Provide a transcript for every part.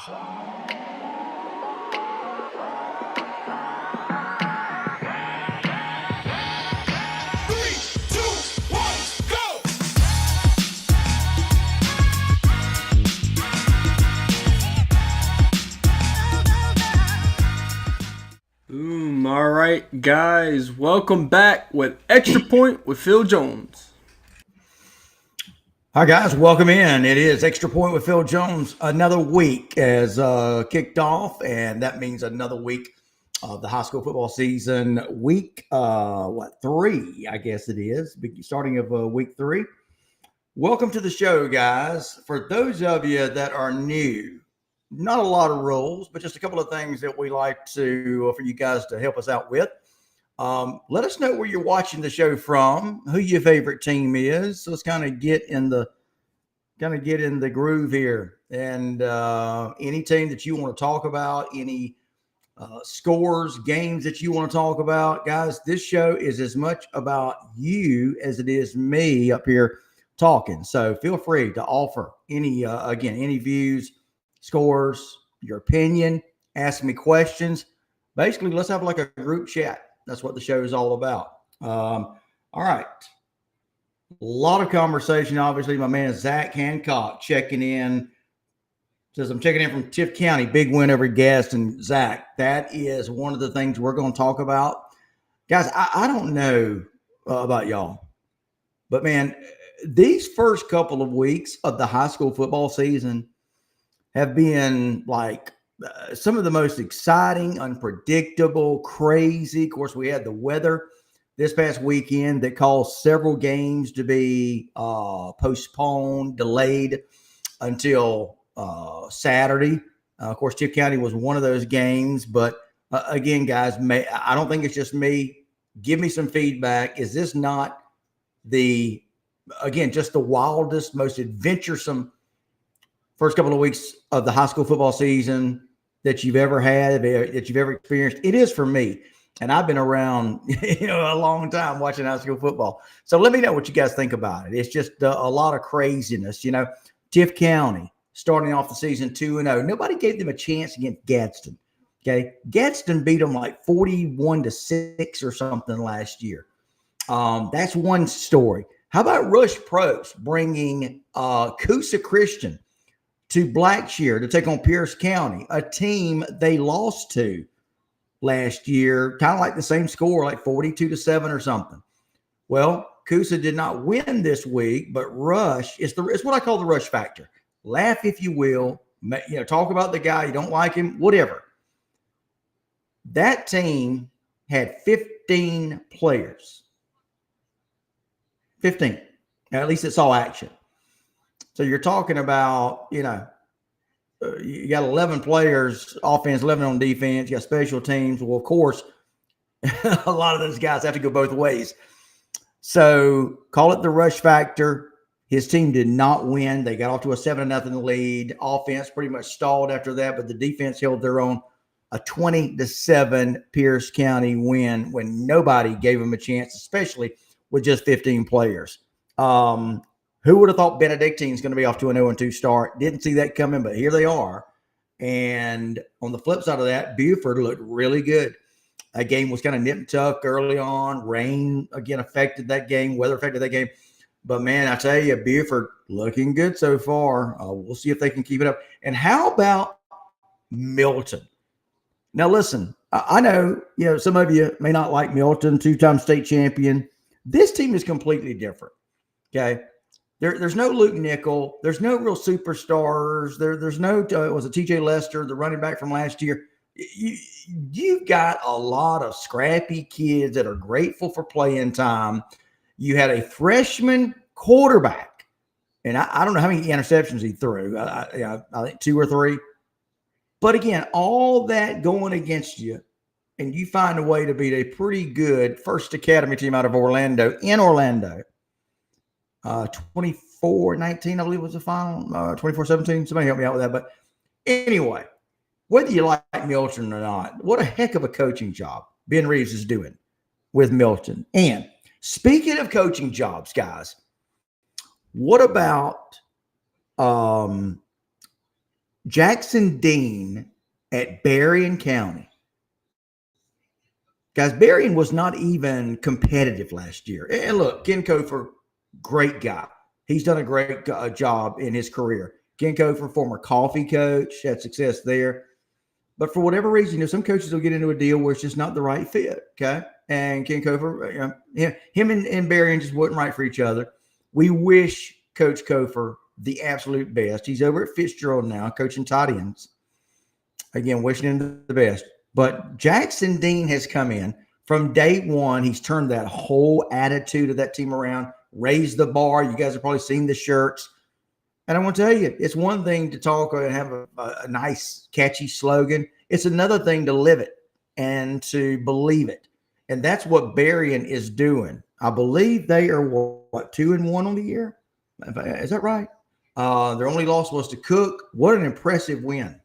Boom. All right, guys. Welcome back with Extra Point with Phil Jones. Hi, guys. Welcome in. It is Extra Point with Phil Jones. Another week has kicked off, and that means another week of the high school football season. Week, 3, I guess it is, starting of week 3. Welcome to the show, guys. For those of you that are new, not a lot of rules, but just a couple of things that we like to for you guys to help us out with. Let us know where you're watching the show from, who your favorite team is. So let's kind of get in the groove here. And any team that you want to talk about, any scores, games that you want to talk about, guys. This show is as much about you as it is me up here talking. So feel free to offer any views, scores, your opinion, ask me questions. Basically, let's have like a group chat. That's what the show is all about. All right. A lot of conversation, obviously. My man Zach Hancock checking in. Says, I'm checking in from Tift County. Big win over Gadsden. Zach, that is one of the things we're going to talk about. Guys, I don't know about y'all, but man, these first couple of weeks of the high school football season have been like some of the most exciting, unpredictable, crazy. Of course, we had the weather this past weekend that caused several games to be postponed, delayed until Saturday. Of course, Tift County was one of those games. But again, guys, I don't think it's just me. Give me some feedback. Is this not just the wildest, most adventuresome first couple of weeks of the high school football season that you've ever had, that you've ever experienced? It is for me. And I've been around, a long time watching high school football. So let me know what you guys think about it. It's just a lot of craziness. Tift County starting off the season 2-0. Nobody gave them a chance against Gadsden. Okay. Gadsden beat them like 41-6 or something last year. That's one story. How about Rush Pros bringing Coosa Christian to Blackshear to take on Pierce County, a team they lost to last year, kind of like the same score, like 42-7 or something. Well, Coosa did not win this week, but Rush it's what I call the Rush factor. Laugh if you will, talk about the guy, you don't like him, whatever. That team had 15 players. 15. Now, at least it saw action. So you're talking about, you got 11 players, offense, 11 on defense. You got special teams. Well, of course, a lot of those guys have to go both ways. So call it the Rush factor. His team did not win. They got off to a 7-0 lead. Offense pretty much stalled after that, but the defense held their own. A 20-7 Pierce County win when nobody gave them a chance, especially with just 15 players. Who would have thought Benedictine's going to be off to an 0-2 start? Didn't see that coming, but here they are. And on the flip side of that, Buford looked really good. That game was kind of nip and tuck early on. Rain, again, affected that game. Weather affected that game. But, man, I tell you, Buford looking good so far. We'll see if they can keep it up. And how about Milton? Now, listen, I know, some of you may not like Milton, 2-time state champion. This team is completely different, okay? There's no Luke Nickel. There's no real superstars. There's no, was it TJ Lester, the running back from last year? You've got a lot of scrappy kids that are grateful for playing time. You had a freshman quarterback, and I don't know how many interceptions he threw. I think 2 or 3. But again, all that going against you, and you find a way to beat a pretty good First Academy team out of Orlando, in Orlando. 24-19, I believe was the final. 24-17. Somebody help me out with that. But anyway, whether you like Milton or not, what a heck of a coaching job Ben Reeves is doing with Milton. And speaking of coaching jobs, guys, what about Jackson Dean at Berrien County. Guys, Berrien was not even competitive last year. And look, Ken Kofor, great guy. He's done a great job in his career. Ken Kofor, former coffee coach, had success there. But for whatever reason, some coaches will get into a deal where it's just not the right fit, okay? And Ken Kofor, him and Berrien just wasn't right for each other. We wish Coach Kofor the absolute best. He's over at Fitzgerald now, coaching tight ends. Again, wishing him the best. But Jackson Dean has come in. From day one, he's turned that whole attitude of that team around, raised the bar. You guys have probably seen the shirts. And I want to tell you, it's one thing to talk and have a nice, catchy slogan. It's another thing to live it and to believe it. And that's what Berrien is doing. I believe they are, 2-1 on the year? Is that right? Their only loss was to Cook. What an impressive win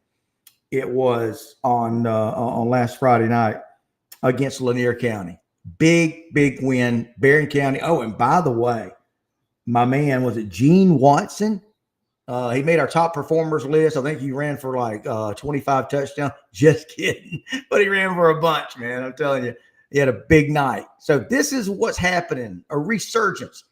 it was on last Friday night against Lanier County. Big, big win. Berrien County. Oh, and by the way, my man, was it Gene Watson? He made our top performers list. I think he ran for like 25 touchdowns. Just kidding. But he ran for a bunch, man. I'm telling you. He had a big night. So this is what's happening, a resurgence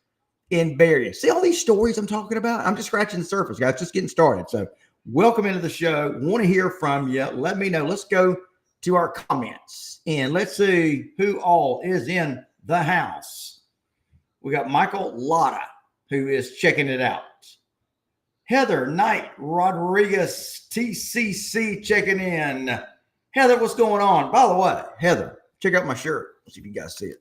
in Berrien. See all these stories I'm talking about? I'm just scratching the surface, guys. Just getting started. So welcome into the show. Want to hear from you. Let me know. Let's go to our comments. And let's see who all is in the house. We got Michael Lotta, who is checking it out. Heather Knight Rodriguez, TCC, checking in. Heather, what's going on? By the way, Heather, check out my shirt. Let's see if you guys see it.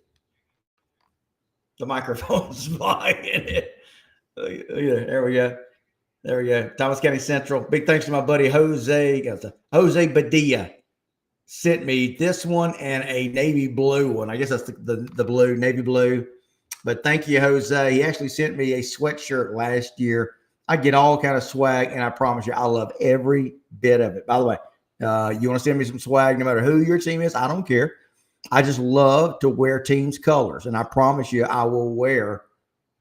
The microphone's flying in it. Yeah, there we go. There we go. Thomas County Central. Big thanks to my buddy Jose. Jose Badilla sent me this one and a navy blue one. I guess that's the blue, navy blue. But thank you, Jose. He actually sent me a sweatshirt last year. I get all kind of swag, and I promise you, I love every bit of it. By the way, you want to send me some swag, no matter who your team is, I don't care. I just love to wear teams' colors, and I promise you, I will wear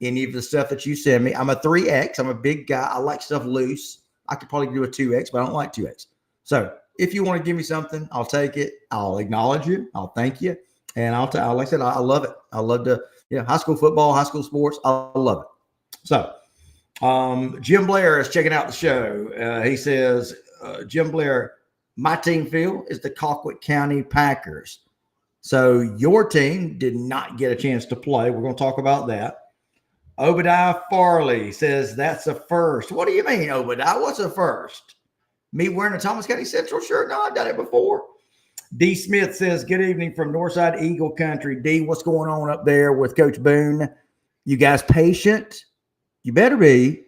any of the stuff that you send me. I'm a 3X. I'm a big guy. I like stuff loose. I could probably do a 2X, but I don't like 2X. So if you want to give me something, I'll take it. I'll acknowledge you. I'll thank you. And like I said, I love it. I love to, high school football, high school sports. I love it. So Jim Blair is checking out the show. He says, Jim Blair, my team, Phil, is the Colquitt County Packers. So your team did not get a chance to play. We're going to talk about that. Obadiah Farley says that's a first. What do you mean, Obadiah? What's a first? Me wearing a Thomas County Central shirt? No, I've done it before. D. Smith says, good evening from Northside Eagle Country. D, what's going on up there with Coach Boone? You guys patient? You better be.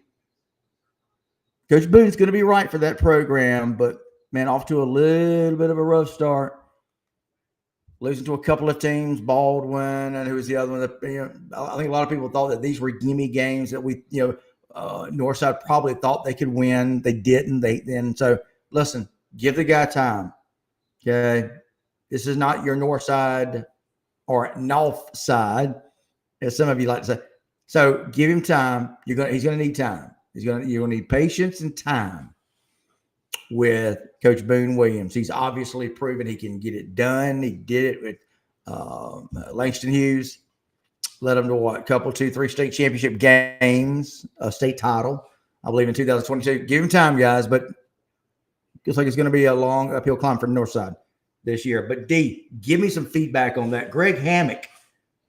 Coach Boone's going to be right for that program, but, man, off to a little bit of a rough start. Losing to a couple of teams, Baldwin, and who was the other one? I think a lot of people thought that these were gimme games that Northside probably thought they could win. They didn't. So listen, give the guy time. Okay, this is not your Northside or North side, as some of you like to say. So give him time. He's going to need time. You're going to need patience and time with Coach Boone Williams. He's obviously proven he can get it done. He did it with Langston Hughes. Led him to 2, 3 state championship games, a state title, I believe, in 2022. Give him time, guys, but looks like it's going to be a long uphill climb for Northside this year. But D, give me some feedback on that. Greg Hammock,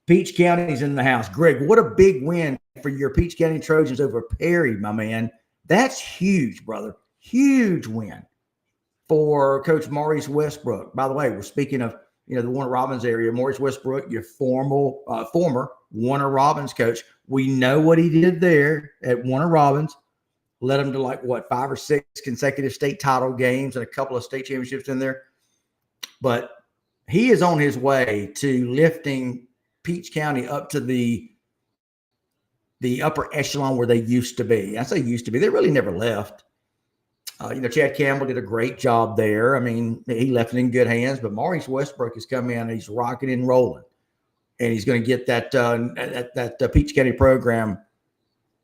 Peach County's in the house. Greg, what a big win for your Peach County Trojans over Perry, my man. That's huge, brother. Huge win for Coach Maurice Westbrook. By the way, we're speaking of the Warner Robins area. Maurice Westbrook, your former Warner Robins coach. We know what he did there at Warner Robins. Led him to 5 or 6 consecutive state title games and a couple of state championships in there. But he is on his way to lifting Peach County up to the upper echelon where they used to be. I say used to be. They really never left. Chad Campbell did a great job there. I mean, he left it in good hands, but Maurice Westbrook has come in and he's rocking and rolling. And he's going to get that Peach County program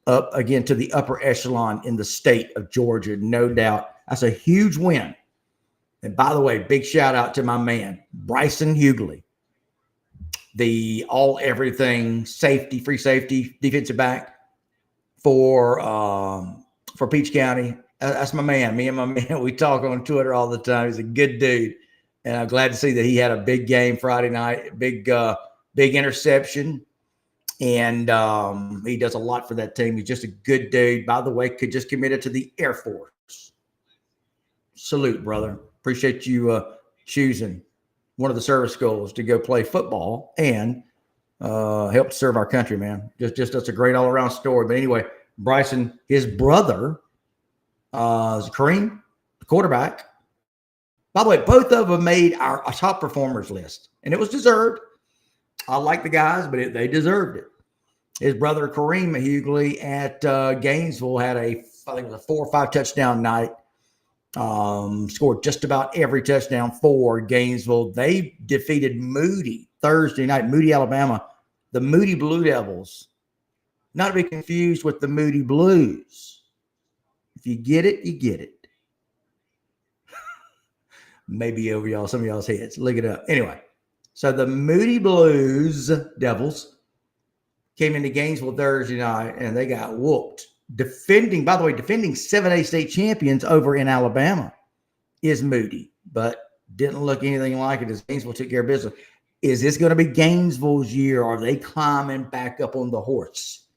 up again to the upper echelon in the state of Georgia. No doubt That's a huge win. And by the way, big shout out to my man, Bryson Hughley, the all everything safety, free safety, defensive back for Peach County. That's my man. Me and my man, we talk on Twitter all the time. He's a good dude. And I'm glad to see that he had a big game Friday night, big interception. And he does a lot for that team. He's just a good dude. By the way, could just committed to the Air Force. Salute, brother. Appreciate you choosing one of the service schools to go play football and help serve our country, man. Just that's a great all-around story. But anyway, Bryson, his brother is Kareem, the quarterback. By the way, both of them made our top performers list, and it was deserved. I like the guys, but they deserved it. His brother Kareem Hughley at Gainesville had I think it was a 4 or 5 touchdown night. Scored just about every touchdown for Gainesville. They defeated Moody Thursday night, Moody, Alabama, the Moody Blue Devils. Not to be confused with the Moody Blues. If you get it, you get it. Maybe over some of y'all's heads. Look it up. Anyway, so the Moody Blues Devils came into Gainesville Thursday night, and they got whooped. Defending 7A state champions over in Alabama is Moody, but didn't look anything like it as Gainesville took care of business. Is this going to be Gainesville's year? Are they climbing back up on the horse?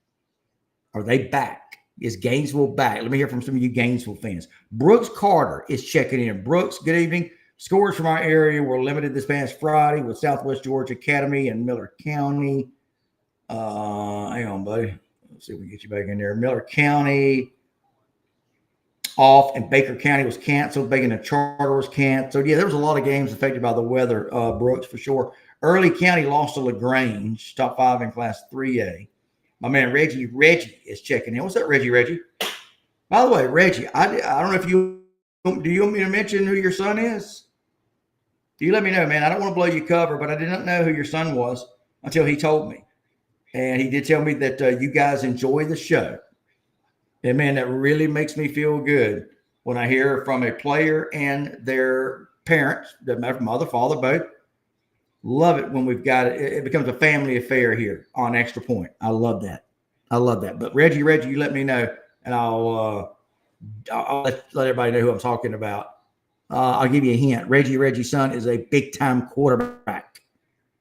Are they back? Is Gainesville back? Let me hear from some of you Gainesville fans. Brooks Carter is checking in. Brooks, good evening. Scores from our area were limited this past Friday with Southwest Georgia Academy and Miller County. Hang on, buddy. Let's see if we can get you back in there. Miller County off, and Baker County was canceled. Bacon and Charter was canceled. Yeah, there was a lot of games affected by the weather, Brooks, for sure. Early County lost to LaGrange, top 5 in Class 3A. My man Reggie is checking in. What's up, Reggie? By the way, Reggie, I don't know if do you want me to mention who your son is? Do you let me know, man? I don't want to blow your cover, but I did not know who your son was until he told me. And he did tell me that you guys enjoy the show. And, man, that really makes me feel good when I hear from a player and their parents, doesn't matter, mother, father, both. Love it when we've got it. It becomes a family affair here on Extra Point. I love that. But, Reggie, you let me know, and I'll let everybody know who I'm talking about. I'll give you a hint. Reggie's son is a big-time quarterback.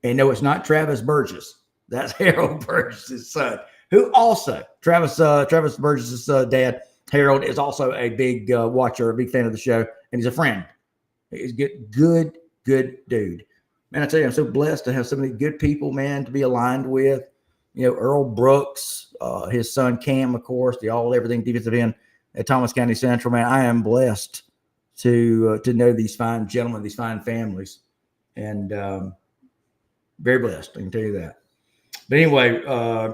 And no, it's not Travis Burgess. That's Harold Burgess' son, who also, Travis Burgess' dad, Harold, is also a big watcher, a big fan of the show, and he's a friend. He's good dude. Man, I tell you, I'm so blessed to have so many good people, man, to be aligned with. You know, Earl Brooks, his son Cam, of course, the all-everything defensive end at Thomas County Central. Man, I am blessed to know these fine gentlemen, these fine families, and very blessed, I can tell you that. But anyway,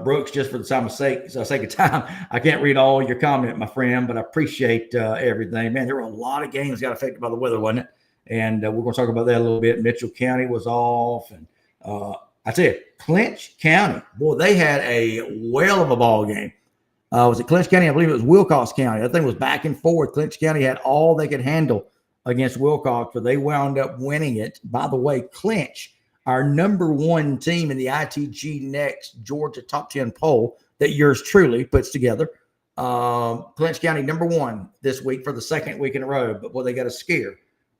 Brooks, just for the sake of time, I can't read all your comment, my friend, but I appreciate everything. Man, there were a lot of games got affected by the weather, wasn't it? And we're going to talk about that a little bit. Mitchell County was off. And I tell you, Clinch County, boy, they had a whale of a ball game. Was it Clinch County? I believe it was Wilcox County. That thing was back and forth. Clinch County had all they could handle against Wilcox, but they wound up winning it. By the way, Clinch, our number 1 team in the ITG Next Georgia Top 10 poll that yours truly puts together. Clinch County number 1 this week for the second week in a row. But boy, they got a scare.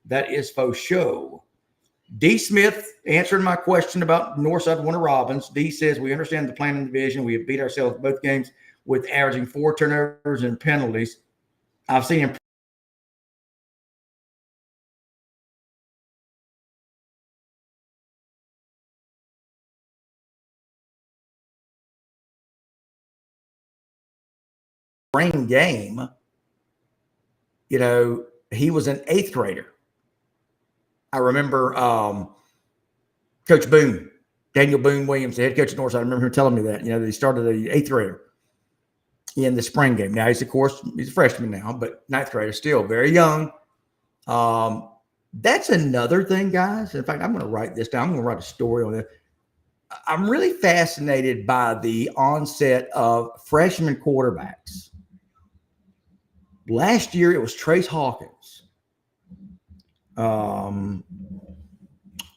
That is faux show. D. Smith answering my question about Northside Warner Robins. D says, we understand the plan in the division. We have beat ourselves both games with averaging 4 turnovers and penalties. I've seen him spring game. You know, he was an 8th grader. I remember Coach Boone, Daniel Boone Williams, the head coach at Northside. I remember him telling me that, that he started an 8th grader in the spring game. Now, he's a freshman now, but 9th grader, still very young. That's another thing, guys. In fact, I'm going to write this down. I'm going to write a story on it. I'm really fascinated by the onset of freshman quarterbacks. Last year, it was Trace Hawkins.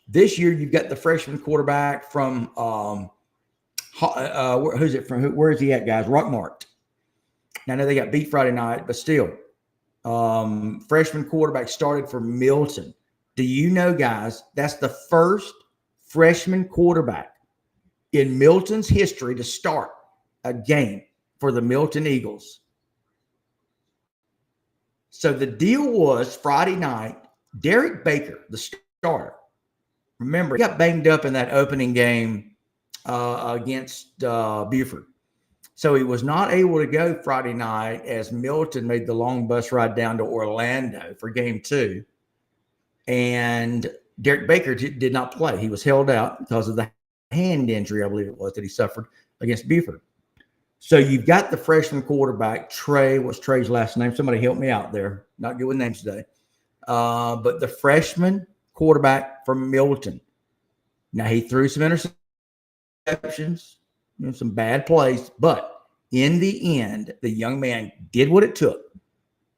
This year, you've got the freshman quarterback from who's it from? Where is he at, guys? Rockmart. Now, I know they got beat Friday night, but still, freshman quarterback started for Milton. Do you know, guys, that's the first freshman quarterback in Milton's history to start a game for the Milton Eagles. So the deal was Friday night, Derek Baker, the starter, remember, he got banged up in that opening game against Buford. So he was not able to go Friday night as Milton made the long bus ride down to Orlando for game 2. And Derek Baker did not play. He was held out because of the hand injury, I believe it was, that he suffered against Buford. So you've got the freshman quarterback, Trey. What's Trey's last name? Somebody help me out there. Not good with names today. But the freshman quarterback from Milton. Now, he threw some interceptions, some bad plays, but in the end, the young man did what it took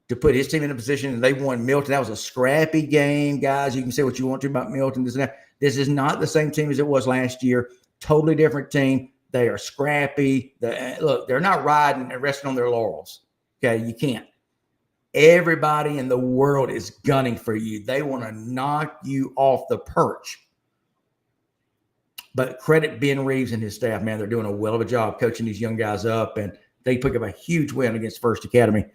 to put his team in a position, and they won Milton. That was a scrappy game, guys. You can say what you want to about Milton. This is not the same team as it was last year. Totally different team. They are scrappy. Look, they're not riding and resting on their laurels. Okay, you can't. Everybody in the world is gunning for you. They want to knock you off the perch. But credit Ben Reeves and his staff, man. They're doing a well of a job coaching these young guys up, and they pick up a huge win against First Academy.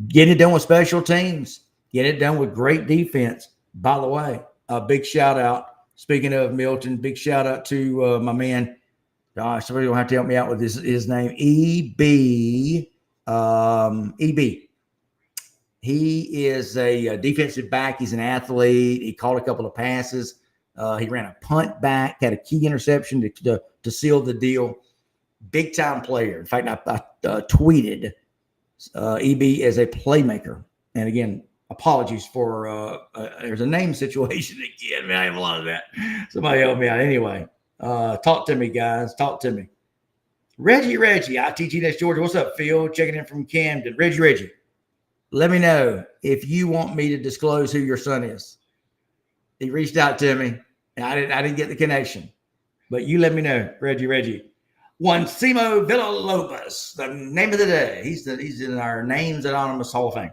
Get it done with special teams. Get it done with great defense. By the way, a big shout out. Speaking of Milton, big shout out to my man. Gosh, somebody will have to help me out with his name. EB. He is a defensive back. He's an athlete. He caught a couple of passes. He ran a punt back, had a key interception to seal the deal. Big time player. In fact, I tweeted EB as a playmaker. And again, apologies for there's a name situation again. Man, I have a lot of that. Somebody help me out. Anyway, talk to me, guys. Talk to me. Reggie, ITG Next Georgia. What's up, Phil? Checking in from Camden. Reggie. Let me know if you want me to disclose who your son is. He reached out to me, and I didn't get the connection. But you let me know, Reggie. Juancimo Villalobos, the name of the day. He's in our Names Anonymous Hall of Fame.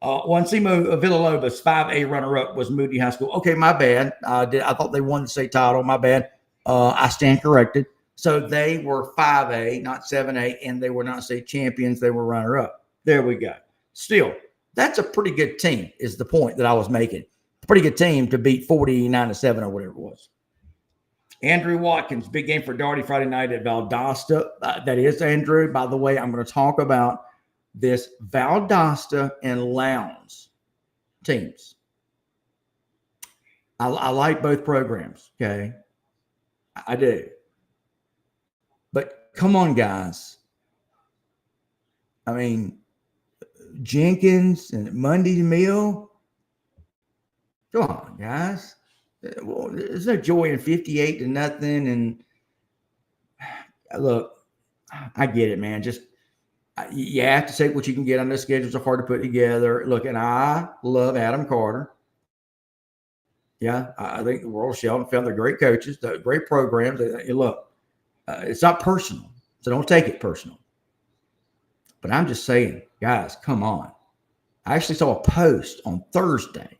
Juancimo Villalobos, 5A runner-up, was Moody High School. Okay, my bad. I thought they won the state title. My bad. I stand corrected. So they were 5A, not 7A, and they were not state champions. They were runner-up. There we go. Still, that's a pretty good team is the point that I was making. Pretty good team to beat 49-7 or whatever it was. Andrew Watkins, big game for Darty Friday night at Valdosta. That is Andrew. By the way, I'm going to talk about this Valdosta and Lowndes teams. I like both programs, okay? I do. But come on, guys. I mean, Jenkins and Mundy's Mill. Come on, guys. Well, there's no joy in 58-0. And look, I get it, man. Just you have to take what you can get. I know schedules are hard to put together. Look, and I love Adam Carter. Yeah, I think the Royal Shelton found they're great coaches, they're great programs. Look, it's not personal, so don't take it personal. But I'm just saying, guys, come on. I actually saw a post on Thursday.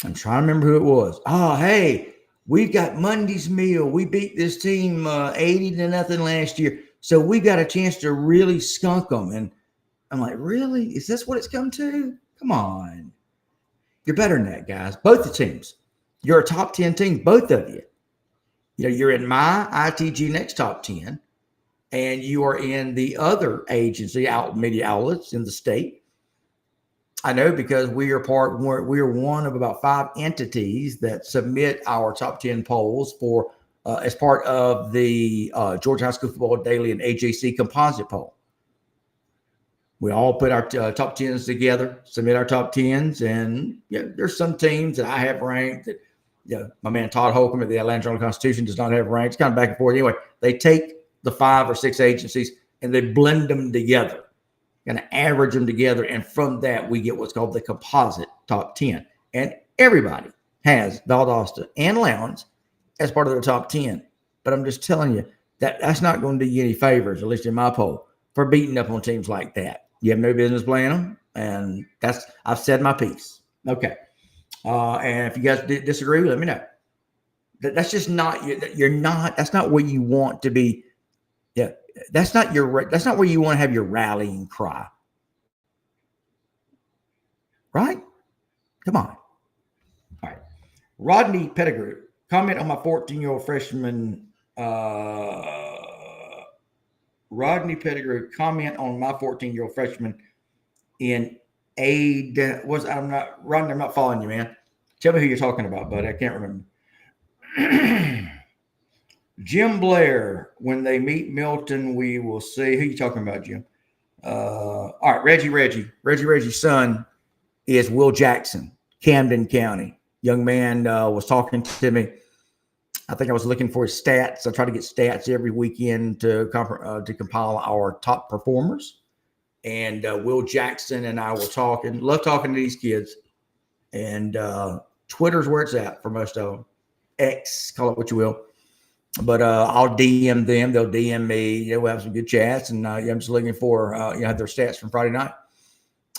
I'm trying to remember who it was. Oh, hey, we've got Mundy's Mill. We beat this team 80-0 last year. So we got a chance to really skunk them. And I'm like, really? Is this what it's come to? Come on. You're better than that, guys. Both the teams. You're a top 10 team, both of you. You know, you're in my ITG Next Top 10, and you are in the other agency media outlets in the state. I know because we are one of about 5 entities that submit our top 10 polls for as part of the Georgia High School Football Daily and AJC composite poll. We all put our top 10s together, submit our top 10s, and there's some teams that I have ranked that my man Todd Holcomb at the Atlanta Journal-Constitution does not have ranked. It's kind of back and forth. Anyway, they take the 5 or 6 agencies and they blend them together. going to average them together. And from that, we get what's called the composite top 10. And everybody has Valdosta and Lowndes as part of their top 10. But I'm just telling you that's not going to do you any favors, at least in my poll, for beating up on teams like that. You have no business playing them. And I've said my piece. Okay. And if you guys disagree, let me know. That's just not, that's not where you want to be. Yeah. That's not where you want to have your rallying cry. Right? Come on. All right. Rodney Pettigrew, comment on my 14-year-old freshman. Rodney Pettigrew, comment on my 14-year-old freshman in aid. I'm not following you, man. Tell me who you're talking about, bud. I can't remember. Jim Blair, when they meet Milton, we will see. Who are you talking about, Jim? All right, Reggie's son is Will Jackson, Camden County. Young man was talking to me. I think I was looking for his stats. I try to get stats every weekend to compile our top performers. And Will Jackson and I were talking. Love talking to these kids. And Twitter's where it's at for most of them. X, call it what you will. But I'll DM them. They'll DM me. We'll have some good chats. And I'm just looking for have their stats from Friday night.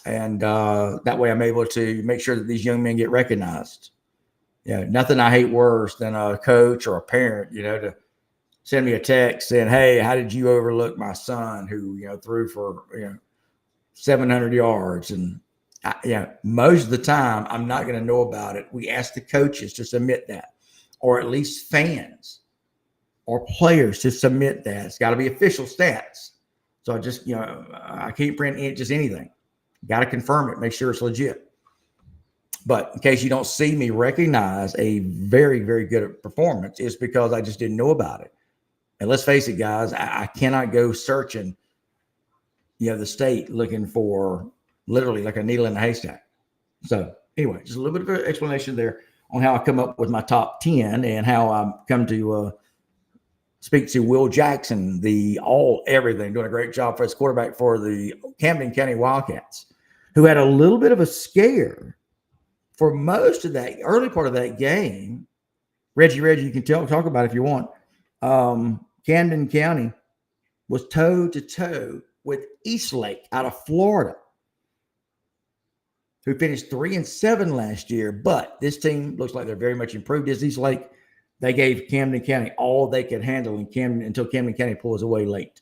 And that way I'm able to make sure that these young men get recognized. Nothing I hate worse than a coach or a parent, to send me a text saying, hey, how did you overlook my son who, threw for, 700 yards? And most of the time I'm not going to know about it. We ask the coaches to submit that, or at least fans or players to submit that. It's got to be official stats. So I just, I can't print just anything. Got to confirm it, make sure it's legit. But in case you don't see me recognize a very, very good performance, it's because I just didn't know about it. And let's face it, guys, I cannot go searching, the state looking for literally like a needle in a haystack. So anyway, just a little bit of an explanation there on how I come up with my top 10 and how I come to speak to Will Jackson, everything, doing a great job for his quarterback for the Camden County Wildcats, who had a little bit of a scare for most of that early part of that game. Reggie, you can talk about it if you want. Camden County was toe-to-toe with Eastlake out of Florida, who finished 3-7 last year. But this team looks like they're very much improved as Eastlake. They gave Camden County all they could handle until Camden County pulls away late.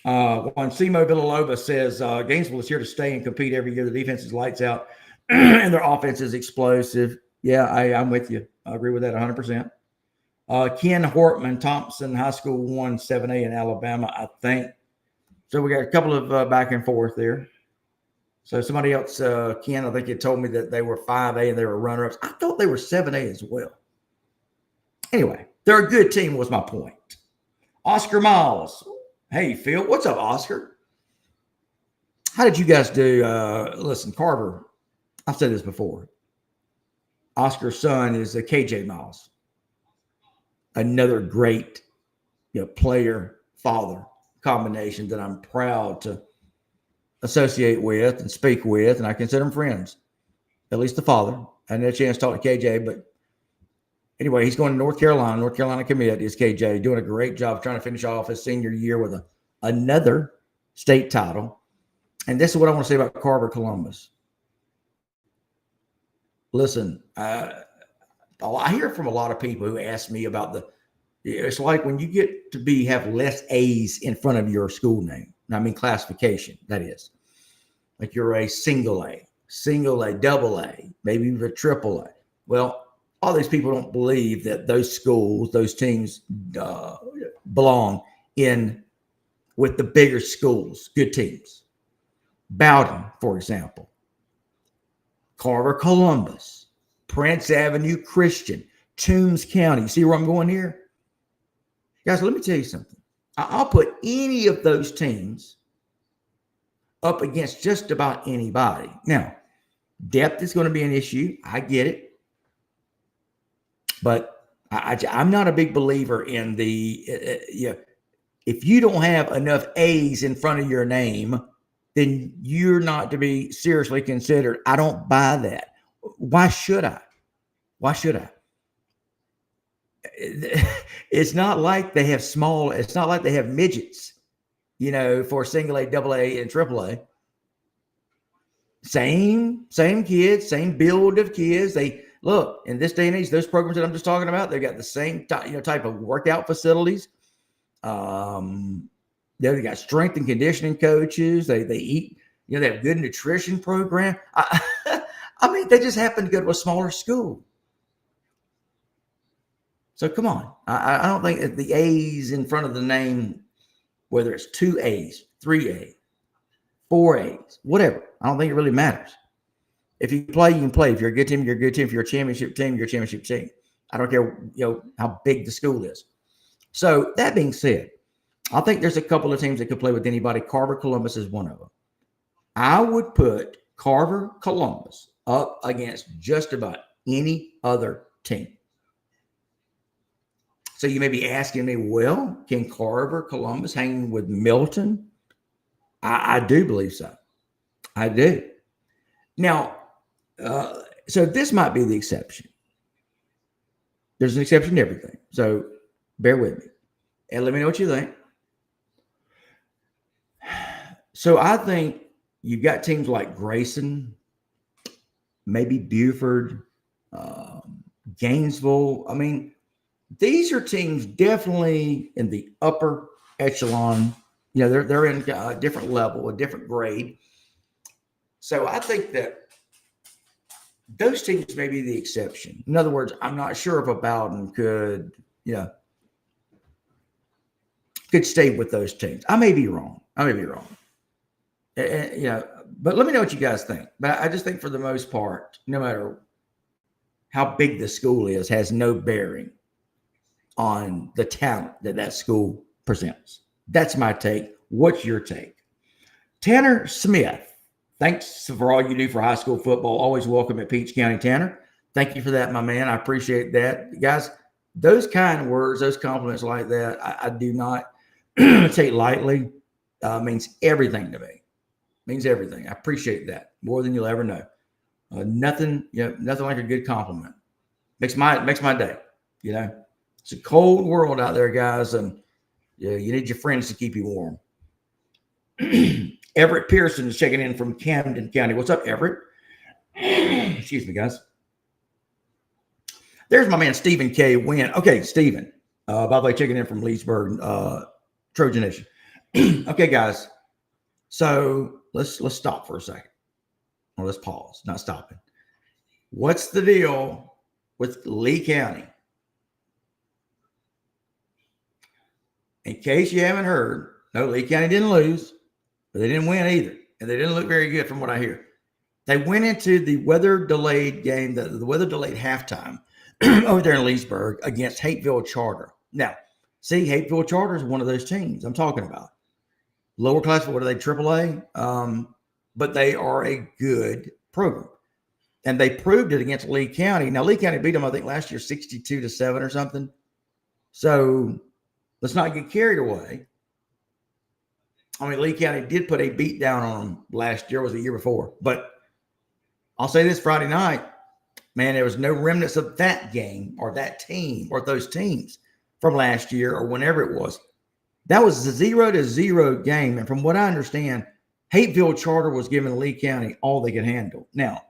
When Simo Villalobos says Gainesville is here to stay and compete every year. The defense is lights out and their offense is explosive. Yeah, I'm with you. I agree with that 100%. Ken Hortman, Thompson High School won 7A in Alabama, I think. So we got a couple of back and forth there. So somebody else, Ken, I think, had told me that they were 5A and they were runner-ups. I thought they were 7A as well. Anyway, they're a good team was my point. Oscar Miles. Hey, Phil. What's up, Oscar? How did you guys do? Listen, Carver, I've said this before. Oscar's son is a KJ Miles. Another great player, father combination that I'm proud to associate with and speak with, and I consider them friends. At least the father. I had a chance to talk to KJ, but anyway, he's going to North Carolina. North Carolina commit is KJ, doing a great job trying to finish off his senior year with another state title. And this is what I want to say about Carver Columbus. Listen, I hear from a lot of people who ask me about it's like when you get to have less A's in front of your school name. I mean, classification, that is. Like you're a single A, double A, maybe even a triple A. Well, all these people don't believe that those schools, those teams belong with the bigger schools, good teams. Bowden, for example. Carver Columbus, Prince Avenue Christian, Toombs County. You see where I'm going here? Guys, let me tell you something. I'll put any of those teams up against just about anybody. Now, depth is going to be an issue. I get it. But I'm not a big believer in if you don't have enough A's in front of your name, then you're not to be seriously considered. I don't buy that. Why should I? Why should I? It's not like they have it's not like they have midgets, for single A, double A, and triple A. Same kids, same build of kids. They look in this day and age, those programs that I'm just talking about, they've got the same type of workout facilities. They got strength and conditioning coaches. They eat, they have good nutrition program. I mean, they just happen to go to a smaller school. So come on. I don't think the A's in front of the name, whether it's 2 A's, 3 A's, 4 A's, whatever, I don't think it really matters. If you play, you can play. If you're a good team, you're a good team. If you're a championship team, you're a championship team. I don't care, how big the school is. So that being said, I think there's a couple of teams that could play with anybody. Carver Columbus is one of them. I would put Carver Columbus up against just about any other team. So you may be asking me, well, can Carver Columbus hang with Milton? I do believe so. I do. Now, so this might be the exception. There's an exception to everything. So bear with me and let me know what you think. So I think you've got teams like Grayson, maybe Buford, Gainesville. I mean, these are teams definitely in the upper echelon. They're in a different level, a different grade. So I think that those teams may be the exception. In other words, I'm not sure if a Bowden could stay with those teams. I may be wrong. But let me know what you guys think. But I just think for the most part, no matter how big the school is, has no bearing on the talent that school presents. That's my take. What's your take? Tanner Smith, thanks for all you do for high school football. Always welcome at Peach County, Tanner. Thank you for that, my man. I appreciate that. Guys, those kind words, those compliments like that, I do not take lightly. Means everything to me. Means everything. I appreciate that more than you'll ever know. Nothing like a good compliment. Makes my day. It's a cold world out there, guys, and you need your friends to keep you warm. Everett Pearson is checking in from Camden County. What's up, Everett? Excuse me, guys. There's my man Stephen K. Wynn. Okay, Stephen. By the way, checking in from Leesburg, Trojan Nation. Okay, guys. So let's stop for a second. Or let's pause. Not stopping. What's the deal with Lee County? In case you haven't heard, no, Lee County didn't lose, but they didn't win either. And they didn't look very good from what I hear. They went into the weather-delayed game, the weather-delayed halftime over there in Leesburg against Hapeville Charter. Now, see, Hapeville Charter is one of those teams I'm talking about. Lower class, what are they, AAA? But they are a good program. And they proved it against Lee County. Now, Lee County beat them, I think, last year 62-7 or something. So let's not get carried away. I mean, Lee County did put a beat down on them last year, was the year before. But I'll say this, Friday night, man, there was no remnants of that game or that team or those teams from last year or whenever it was. That was a 0-0 game. And from what I understand, Hapeville Charter was giving Lee County all they could handle. Now,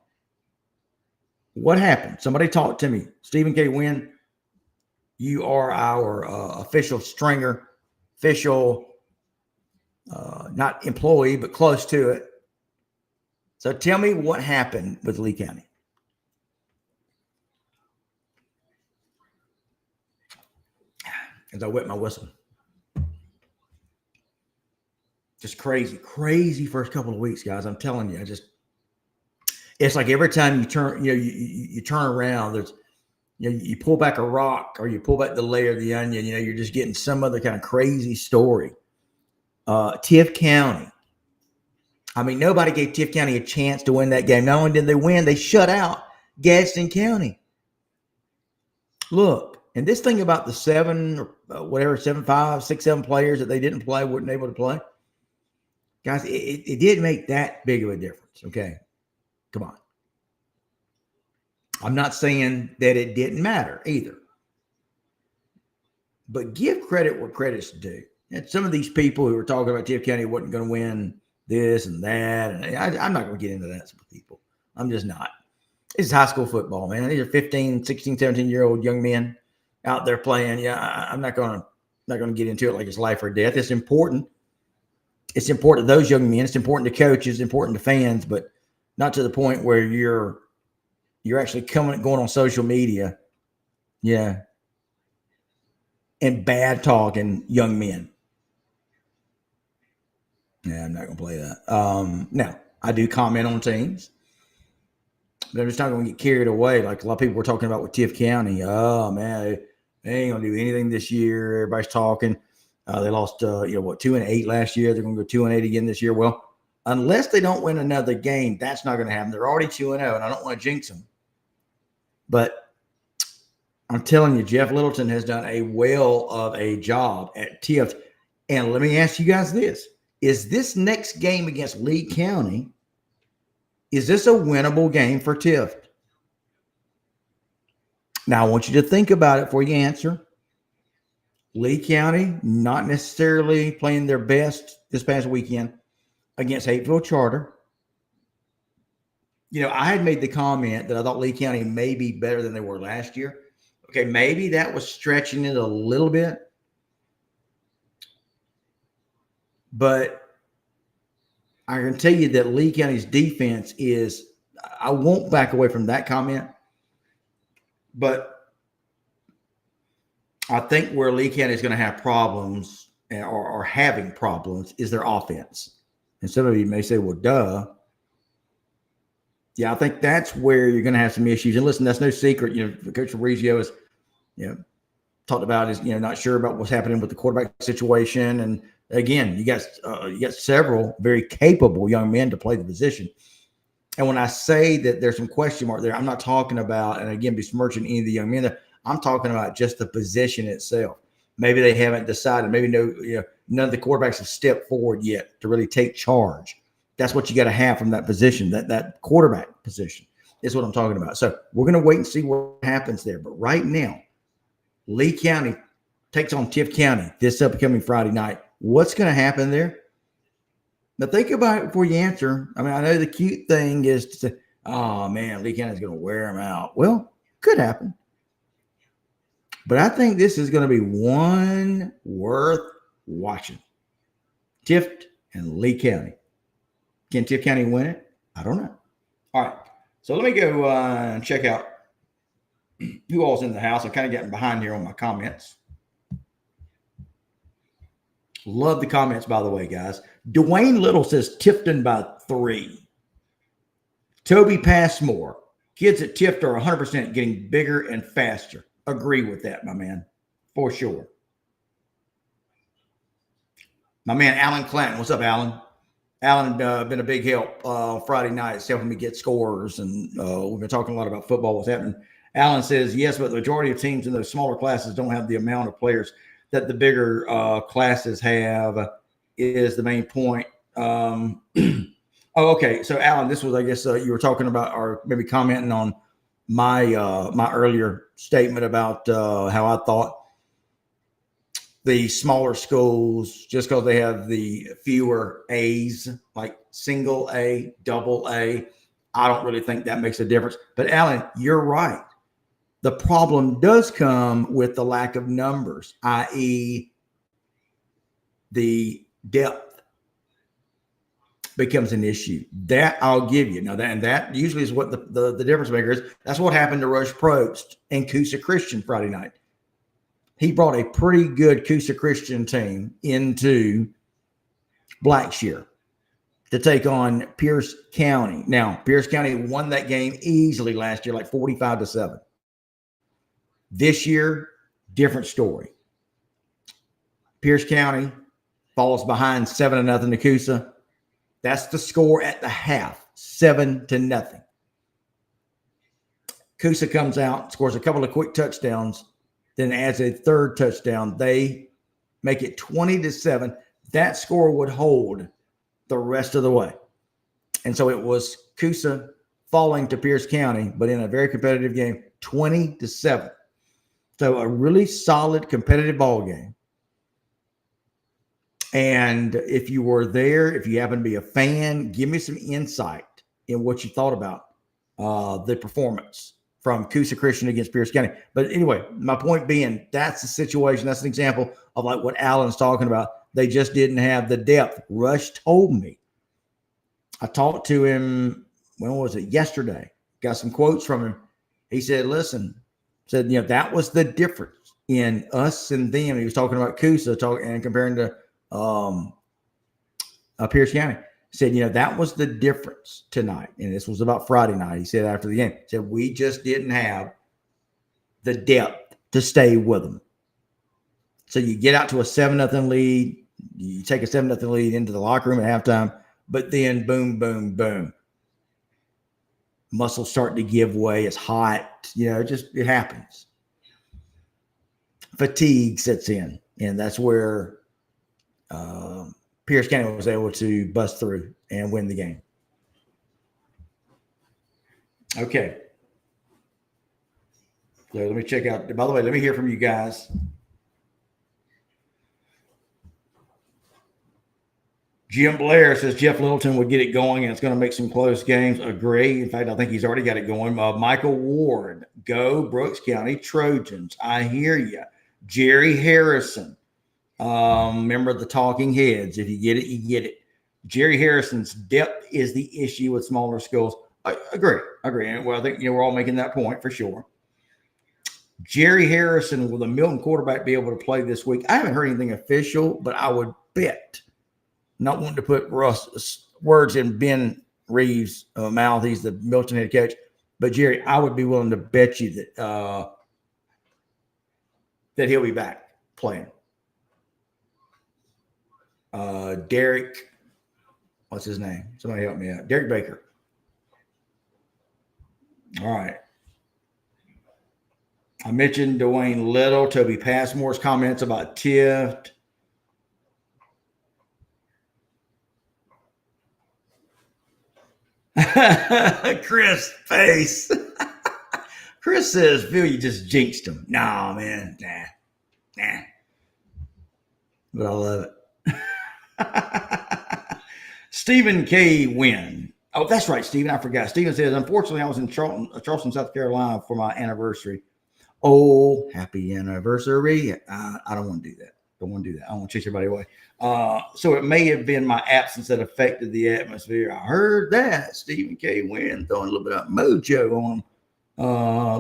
what happened? Somebody talk to me. Stephen K. Wynn, you are our official stringer, not employee, but close to it. So tell me what happened with Lee County. As I wet my whistle. Just crazy first couple of weeks, guys. I'm telling you, it's like every time you turn, you turn around, there's, you pull back a rock or you pull back the layer of the onion, you're just getting some other kind of crazy story. Tiff County. I mean, nobody gave Tiff County a chance to win that game. Not only did they win, they shut out Gadsden County. Look, And this thing about the 7, 5, 6, 7 players that they didn't play, weren't able to play, guys, it didn't make that big of a difference. Okay. Come on. I'm not saying that it didn't matter either. But give credit where credit's due. And some of these people who were talking about Tift County wasn't going to win this and that, and I'm not going to get into that with people. I'm just not. It's high school football, man. These are 15, 16, 17-year-old young men out there playing. Yeah, I'm not going to get into it like it's life or death. It's important. It's important to those young men. It's important to coaches. It's important to fans, but not to the point where you're actually going on social media, yeah, and bad talking young men. Yeah, I'm not going to play that. Now, I do comment on teams, but I'm just not going to get carried away. Like a lot of people were talking about with Tift County. Oh, man, they ain't going to do anything this year. Everybody's talking. They lost, 2-8 last year. They're going to go 2-8 again this year. Well, unless they don't win another game, that's not going to happen. They're already 2-0, and I don't want to jinx them. But I'm telling you, Jeff Littleton has done a whale of a job at Tift. And let me ask you guys this. Is this next game against Lee County, is this a winnable game for Tift? Now, I want you to think about it before you answer. Lee County, not necessarily playing their best this past weekend against Hapeville Charter. I had made the comment that I thought Lee County may be better than they were last year. Okay, maybe that was stretching it a little bit. But I can tell you that Lee County's defense is, I won't back away from that comment. But I think where Lee County is going to have problems or having problems is their offense. And some of you may say, well, duh. Yeah, I think that's where you're going to have some issues. And listen, that's no secret. Coach Fabrizio has, talked about is, not sure about what's happening with the quarterback situation. And again, you got several very capable young men to play the position. And when I say that there's some question mark there, I'm not talking about, and again, besmirching any of the young men there. I'm talking about just the position itself. Maybe they haven't decided. Maybe none of the quarterbacks have stepped forward yet to really take charge. That's what you got to have from that position, that quarterback position is what I'm talking about. So we're going to wait and see what happens there. But right now, Lee County takes on Tift County this upcoming Friday night. What's going to happen there? Now think about it before you answer. I mean, I know the cute thing is to say, oh, man, Lee County is going to wear them out. Well, could happen. But I think this is going to be one worth watching. Tift and Lee County. Can Tift County win it? I don't know. All right. So let me go and check out who all's in the house. I'm kind of getting behind here on my comments. Love the comments, by the way, guys. Dwayne Little says Tifton by 3. Toby Passmore. Kids at Tift are 100% getting bigger and faster. Agree with that, my man. For sure. My man, Alan Clanton. What's up, Alan? Alan been a big help Friday nights, helping me get scores. And we've been talking a lot about football, what's happening. Alan says, yes, but the majority of teams in those smaller classes don't have the amount of players that the bigger classes have is the main point. Oh, okay. So, Alan, this was, I guess, you were talking about or maybe commenting on my my earlier statement about how I thought the smaller schools, just because they have the fewer A's, like single A, double A, I don't really think that makes a difference. But, Alan, you're right. The problem does come with the lack of numbers, i.e. the depth becomes an issue. That I'll give you. Now, that usually is what the difference maker is. That's what happened to Roche Probst and Coosa Christian Friday night. He brought a pretty good Coosa Christian team into Blackshear to take on Pierce County. Now, Pierce County won that game easily last year, like 45-7. This year, different story. Pierce County falls behind 7-0 to Coosa. That's the score at the half, 7-0. Coosa comes out, scores a couple of quick touchdowns, then adds a third touchdown. They make it 20-7. That score would hold the rest of the way. And so it was Coosa falling to Pierce County, but in a very competitive game, 20-7. So a really solid competitive ball game. And if you were there, if you happen to be a fan, give me some insight in what you thought about the performance from Coosa Christian against Pierce County. But anyway, my point being, that's the situation. That's an example of like what Alan's talking about. They just didn't have the depth. Rush told me. I talked to him, when was it? Yesterday. Got some quotes from him. He said, listen, that was the difference in us and them. He was talking about Coosa and comparing to Pierce County. Said, that was the difference tonight. And this was about Friday night. He said after the game, he said, we just didn't have the depth to stay with them. So you get out to a 7-0 lead. You take a 7-0 lead into the locker room at halftime, but then boom, boom, boom. Muscles start to give way. It's hot. It happens. Fatigue sets in. And that's where Pierce County was able to bust through and win the game. Okay. So let me check out. By the way, let me hear from you guys. Jim Blair says Jeff Littleton would get it going, and it's going to make some close games. Agree. In fact, I think he's already got it going. Michael Ward, go Brooks County Trojans. I hear you. Jerry Harrison. Remember the talking heads. If you get it, you get it. Jerry Harrison's depth is the issue with smaller schools. I agree. Well, I think we're all making that point for sure. Jerry Harrison, will the Milton quarterback be able to play this week? I haven't heard anything official, but I would bet, not wanting to put words in Ben Reeves' mouth. He's the Milton head coach. But Jerry, I would be willing to bet you that he'll be back playing. Derek, what's his name? Somebody help me out. Derek Baker. All right. I mentioned Dwayne Little, Toby Passmore's comments about Tift. Chris face. Chris says, Phil, you just jinxed him. No, man. Nah. But I love it. Stephen K. Wynn. Oh, that's right, Stephen. I forgot. Stephen says, unfortunately, I was in Charleston, South Carolina for my anniversary. Oh, happy anniversary. I don't want to do that. I want to chase everybody away. So it may have been my absence that affected the atmosphere. I heard that. Stephen K. Wynn throwing a little bit of mojo on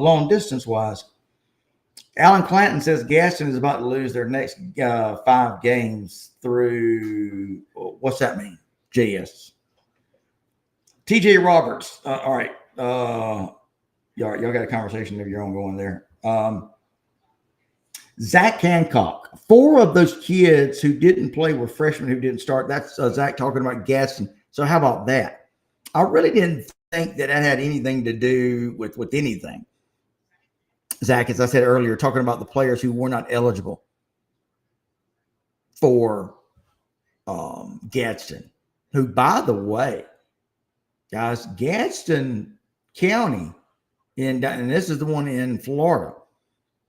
long distance wise. Alan Clanton says Gaston is about to lose their next 5 games through, what's that mean? JS. TJ Roberts. All right. Y'all got a conversation of your own going there. Zach Hancock. 4 of those kids who didn't play were freshmen who didn't start. That's Zach talking about Gaston. So how about that? I really didn't think that had anything to do with anything. Zach, as I said earlier, talking about the players who were not eligible for Gadsden, who, by the way, guys, Gadsden County, and this is the one in Florida.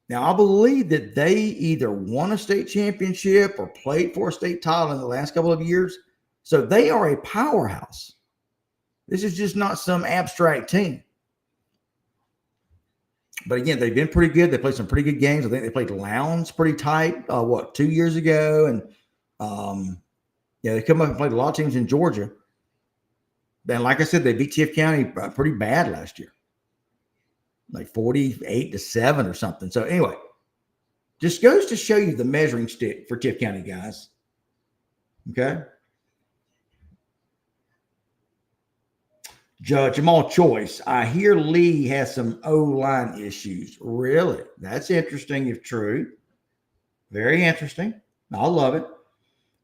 Now, I believe that they either won a state championship or played for a state title in the last couple of years. So they are a powerhouse. This is just not some abstract team. But again, they've been pretty good. They played some pretty good games. I think they played Lowndes pretty tight, 2 years ago? And they come up and played a lot of teams in Georgia. And like I said, they beat Tift County pretty bad last year. Like 48-7 or something. So anyway, just goes to show you the measuring stick for Tift County, guys. Okay. Jamal Choice. I hear Lee has some O-line issues. Really? That's interesting if true. Very interesting. I love it.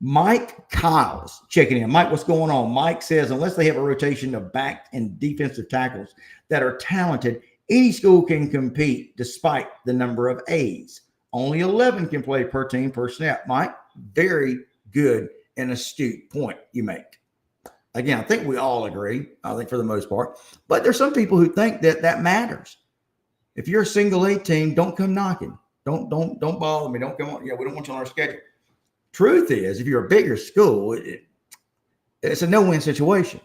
Mike Kyles checking in. Mike, what's going on? Mike says, unless they have a rotation of back and defensive tackles that are talented, any school can compete despite the number of A's. Only 11 can play per team per snap. Mike, very good and astute point you make. Again, I think we all agree, I think for the most part. But there's some people who think that matters. If you're a single A team, don't come knocking. Don't bother me. Don't come on. We don't want you on our schedule. Truth is, if you're a bigger school, it's a no-win situation.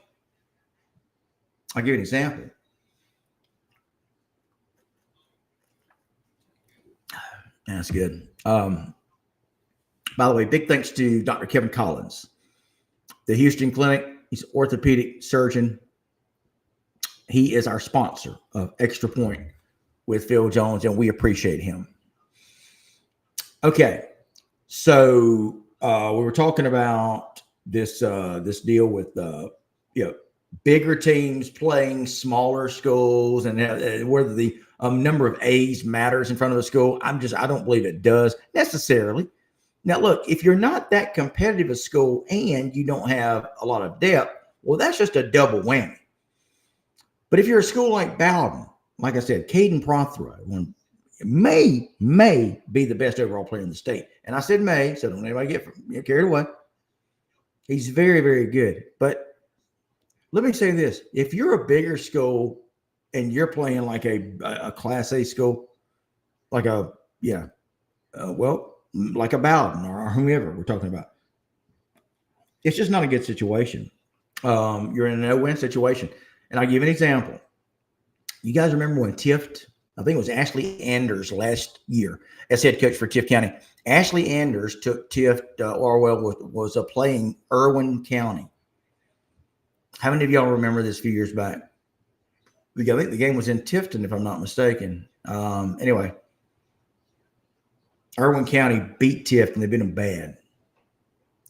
I'll give you an example. That's good. By the way, big thanks to Dr. Kevin Collins, the Houston Clinic. He's an orthopedic surgeon. He is our sponsor of Extra Point with Phil Jones, and we appreciate him. Okay, so we were talking about this deal with bigger teams playing smaller schools, and whether the number of A's matters in front of a school. I don't believe it does necessarily. Now, look, if you're not that competitive a school and you don't have a lot of depth, well, that's just a double whammy. But if you're a school like Bowden, like I said, Caden Prothero may be the best overall player in the state. And I said may, so don't anybody get carried away. He's very, very good. But let me say this. If you're a bigger school and you're playing like a Class A school, like a Bowden or whomever we're talking about, it's just not a good situation. You're in a no-win situation. And I'll give you an example. You guys remember when Tift, I think it was Ashley Anders last year as head coach for Tift County. Ashley Anders took Tift, was playing Irwin County. How many of y'all remember this a few years back? I think the game was in Tifton, if I'm not mistaken. Anyway, Irwin County beat Tift, and they've been bad.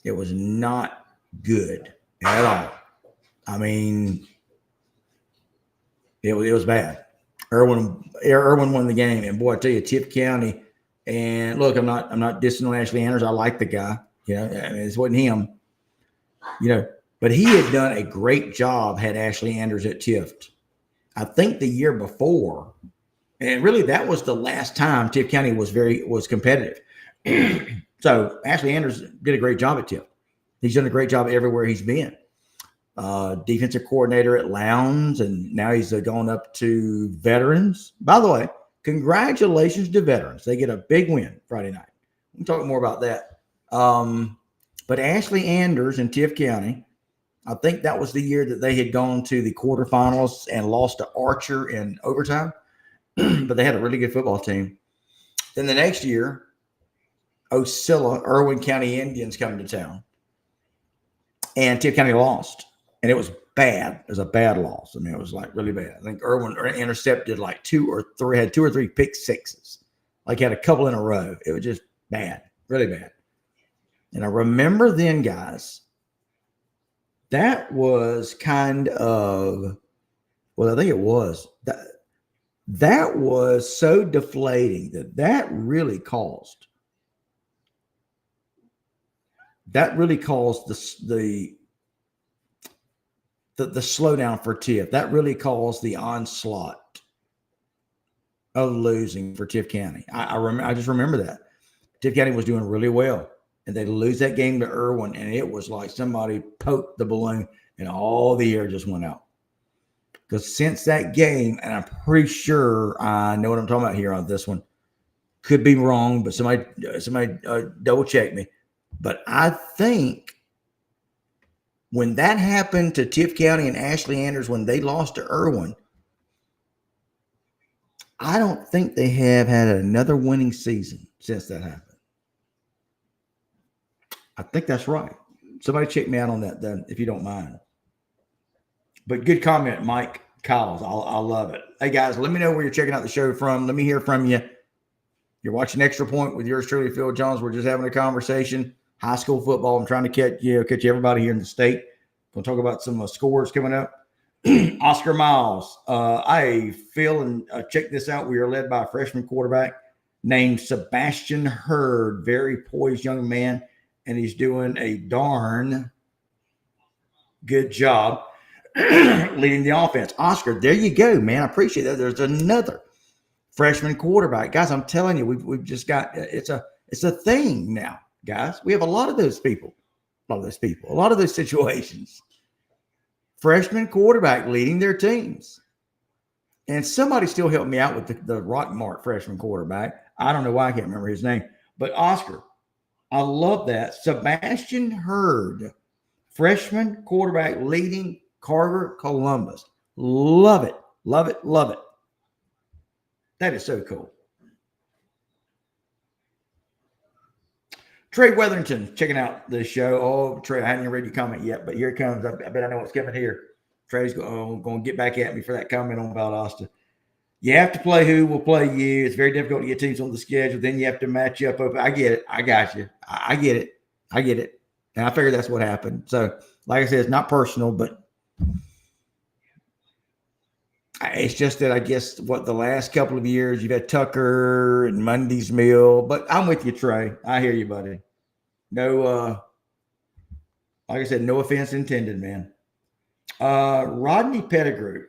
It was not good at all. I mean, it was bad. Irwin won the game, and boy, I tell you, Tift County. And look, I'm not dissing on Ashley Anders. I like the guy. It wasn't him. But he had done a great job. Had Ashley Anders at Tift, I think the year before, and really that was the last time Tift County was competitive. So Ashley Anders did a great job at Tift. He's done a great job everywhere he's been. Defensive coordinator at Lowndes, and now he's going up to Veterans. By the way, congratulations to Veterans. They get a big win Friday night. We can talk more about that. But Ashley Anders in Tift County, I think that was the year that they had gone to the quarterfinals and lost to Archer in overtime. But they had a really good football team. Then the next year, Ocilla, Irwin County Indians come to town. And Tift County lost. And it was bad. It was a bad loss. I mean, it was like really bad. I think Irwin intercepted like two or three pick sixes. Like had a couple in a row. It was just bad, really bad. And I remember then, guys, that was kind of, well, I think it was, that was so deflating that really caused the slowdown for Tift. That really caused the onslaught of losing for Tift County. I just remember that. Tift County was doing really well, and they lose that game to Irwin, and it was like somebody poked the balloon, and all the air just went out. Because since that game, and I'm pretty sure I know what I'm talking about here on this one, could be wrong, but somebody double check me. But I think when that happened to Tift County and Ashley Anders, when they lost to Irwin, I don't think they have had another winning season since that happened. I think that's right. Somebody check me out on that then, if you don't mind. But good comment, Mike Collins. I love it. Hey, guys, let me know where you're checking out the show from. Let me hear from you. You're watching Extra Point with yours truly, Phil Jones. We're just having a conversation. High school football. I'm trying to catch everybody here in the state. We'll talk about some scores coming up. Oscar Miles. I feel and check this out. We are led by a freshman quarterback named Sebastian Hurd. Very poised young man, and he's doing a darn good job leading the offense. Oscar, there you go, man. I appreciate that. There's another freshman quarterback. Guys, I'm telling you, we've just got it's a thing now, guys. We have a lot of those people, a lot of those situations. Freshman quarterback leading their teams. And somebody still helped me out with the Rock Mart freshman quarterback. I don't know why I can't remember his name. But Oscar, I love that. Sebastian Hurd, freshman quarterback leading Carver Columbus. Love it. Love it. Love it. That is so cool. Trey Weatherington checking out the show. Oh, Trey, I haven't even read your comment yet, but here it comes. I bet I know what's coming here. Trey's going to get back at me for that comment on Valdosta. You have to play who will play you. It's very difficult to get teams on the schedule. Then you have to match up. I get it. I got you. I get it. I get it. And I figured that's what happened. So, like I said, it's not personal, but it's just that I guess the last couple of years you've had Tucker and Monday's Mill. But I'm with you, Trey. I hear you, buddy. No, like I said, no offense intended, man. Rodney Pettigrew.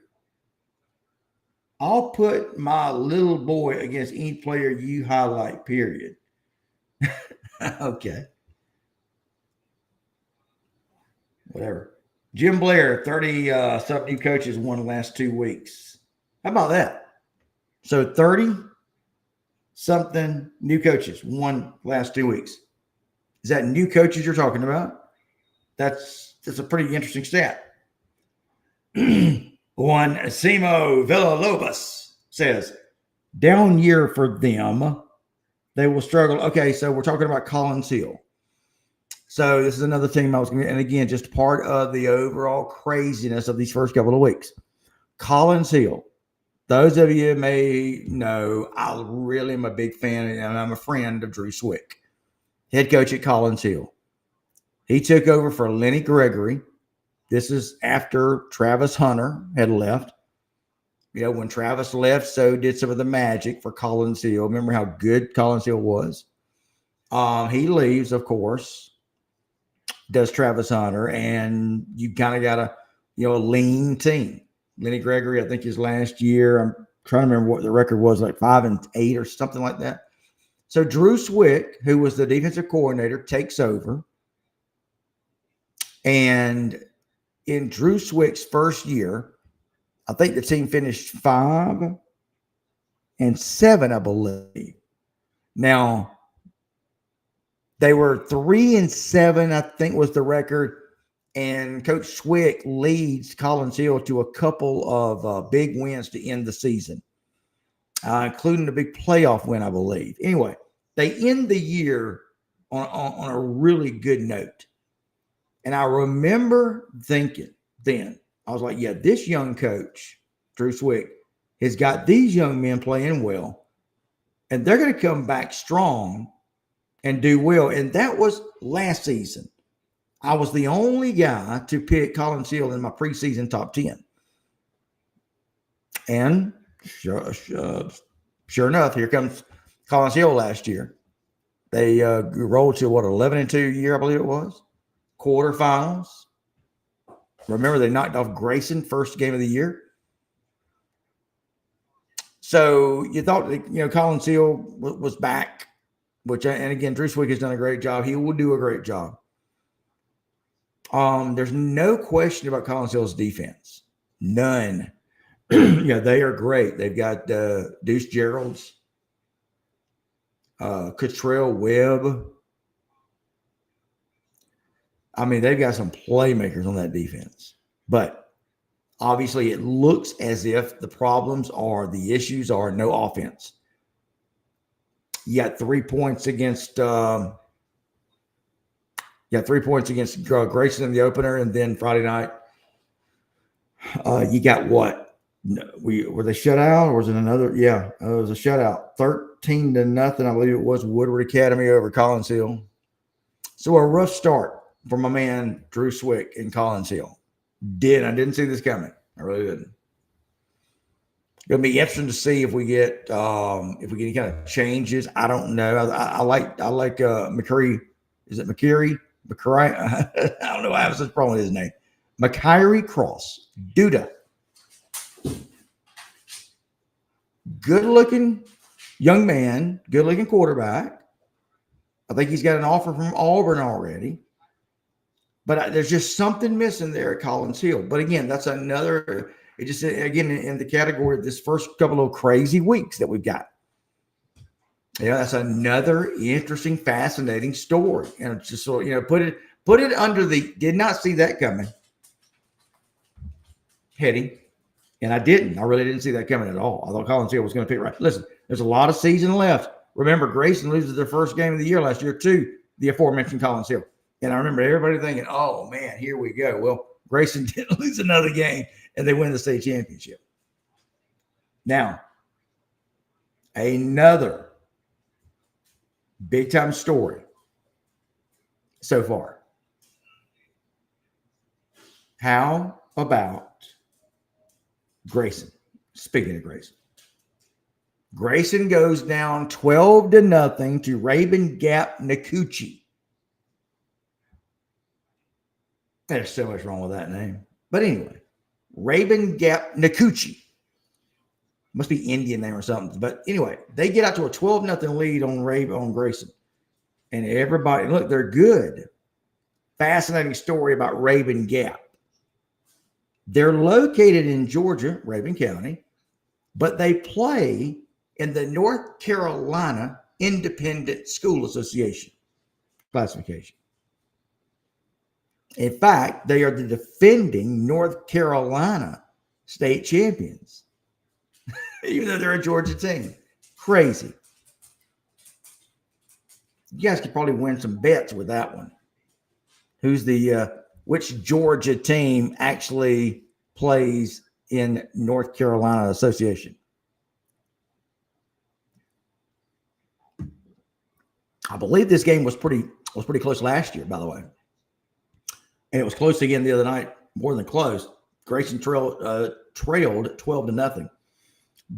I'll put my little boy against any player you highlight, period. Okay. Whatever. Jim Blair, 30 some new coaches won the last 2 weeks. How about that? So 30 something new coaches won last 2 weeks. Is that new coaches you're talking about? That's a pretty interesting stat. One Simo Villalobos says, down year for them. They will struggle. Okay, so we're talking about Collins Hill. So this is another team I was going to, and again, just part of the overall craziness of these first couple of weeks. Collins Hill. Those of you may know, I really am a big fan, and I'm a friend of Drew Swick, head coach at Collins Hill. He took over for Lenny Gregory. This is after Travis Hunter had left. You know, when Travis left, so did some of the magic for Collins Hill. Remember how good Collins Hill was? He leaves, of course, does Travis Hunter, and you kind of got a lean team. Lenny Gregory, I think his last year, I'm trying to remember what the record was, like 5-8 or something like that. So Drew Swick, who was the defensive coordinator, takes over. And in Drew Swick's first year, I think the team finished 5-7, I believe. Now, they were 3-7, I think was the record. And Coach Swick leads Collins Hill to a couple of big wins to end the season, including a big playoff win, I believe. Anyway, they end the year on a really good note. And I remember thinking then, I was like, yeah, this young coach, Drew Swick, has got these young men playing well, and they're going to come back strong and do well. And that was last season. I was the only guy to pick Collins Hill in my preseason top 10. And sure enough, here comes Collins Hill last year. They rolled to, 11-2 year, I believe it was. Quarterfinals. Remember, they knocked off Grayson first game of the year. So you thought that, Collins Hill was back, and again, Drew Swick has done a great job. He will do a great job. There's no question about Collins Hill's defense. None. Yeah, they are great. They've got Deuce Geralds, Cottrell Webb. I mean, they've got some playmakers on that defense. But obviously it looks as if the issues are no offense. You got 3 points against Grayson in the opener, and then Friday night, you got what? Were they shut out, or was it another? Yeah, it was a shutout, 13-0. I believe it was Woodward Academy over Collins Hill. So a rough start for my man Drew Swick in Collins Hill. I didn't see this coming. I really didn't. It's going to be interesting to see if we get any kind of changes. I don't know. I like McCreary. Is it McCreary? McCreary? I don't know why I was such a problem with his name. McCreary Cross. Duda. good-looking young man, good-looking quarterback. I think he's got an offer from Auburn already. But there's just something missing there at Collins Hill. But again, that's another, it just, again, in the category of this first couple of crazy weeks that we've got. Yeah, that's another interesting, fascinating story. And it's just so, put it under the, did not see that coming heading. And I didn't. I really didn't see that coming at all. I thought Collins Hill was going to pick right. Listen, there's a lot of season left. Remember, Grayson loses their first game of the year last year to the aforementioned Collins Hill. And I remember everybody thinking, oh, man, here we go. Well, Grayson didn't lose another game, and they win the state championship. Now, another big-time story so far. How about Grayson? Speaking of Grayson. Grayson goes down 12-0 to Rabun Gap Nacoochee. There's so much wrong with that name. But anyway, Rabun Gap Nacoochee. Must be Indian name or something. But anyway, they get out to a 12-0 lead on Grayson. And everybody, look, they're good. Fascinating story about Rabun Gap. They're located in Georgia, Rabun County, but they play in the North Carolina Independent School Association classification. In fact, they are the defending North Carolina state champions, even though they're a Georgia team. Crazy. You guys could probably win some bets with that one. Who's which Georgia team actually plays in North Carolina Association? I believe this game was pretty close last year, by the way. And it was close again the other night, more than close. Grayson trailed 12-0.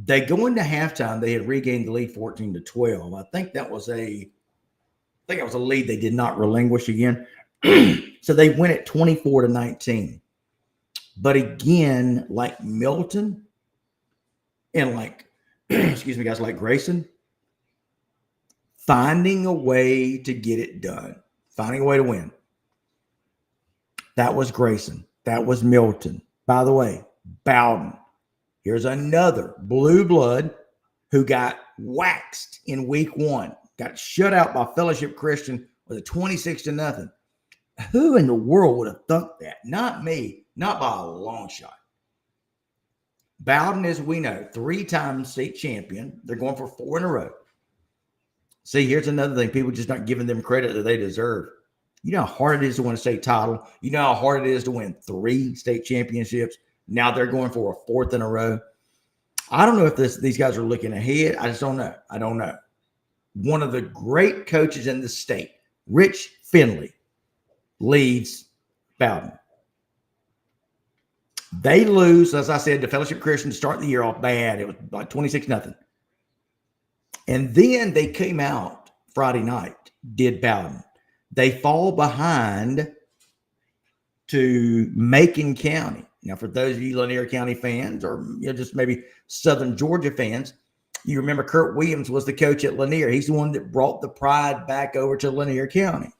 They go into halftime. They had regained the lead 14-12. I think that was a lead they did not relinquish again. So they win at 24-19. But again, like Milton and like, excuse me, guys, like Grayson, finding a way to get it done, finding a way to win. That was Grayson. That was Milton. By the way, Bowden. Here's another blue blood who got waxed in week 1. Got shut out by Fellowship Christian with a 26-0. Who in the world would have thought that? Not me. Not by a long shot. Bowden, as we know, 3-time state champion. They're going for 4 in a row. See, here's another thing. People just not giving them credit that they deserve. You know how hard it is to win a state title. You know how hard it is to win 3 state championships. Now they're going for a 4th in a row. I don't know if these guys are looking ahead. I just don't know. I don't know. One of the great coaches in the state, Rich Finley, leads Bowden. They lose, as I said, to Fellowship Christian to start the year off bad. It was like 26-0. And then they came out Friday night, did Bowden. They fall behind to Macon County. Now, for those of you Lanier County fans or just maybe Southern Georgia fans, you remember Kurt Williams was the coach at Lanier. He's the one that brought the pride back over to Lanier County.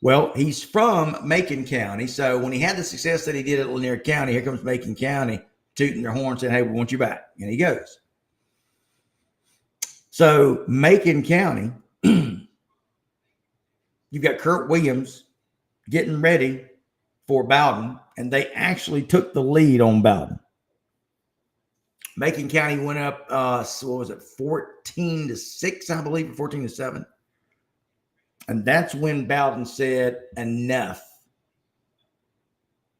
Well, he's from Macon County. So when he had the success that he did at Lanier County, here comes Macon County tooting their horn saying, hey, we want you back. And he goes. So Macon County, you've got Kurt Williams getting ready for Bowden, and they actually took the lead on Bowden. Macon County went up, 14-6, I believe, 14-7. And that's when Bowden said, enough.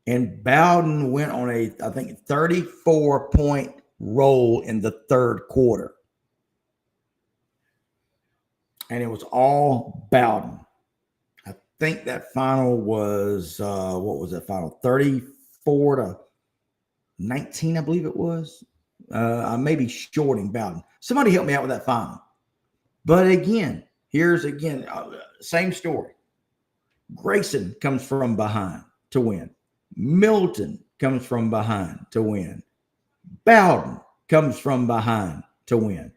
And Bowden went on a, I think, 34-point roll in the third quarter. And it was all Bowden. I think that final was, what was that final? 34-19, I believe it was. I may be shorting Bowden. Somebody help me out with that final. But again, here's same story. Grayson comes from behind to win. Milton comes from behind to win. Bowden comes from behind to win.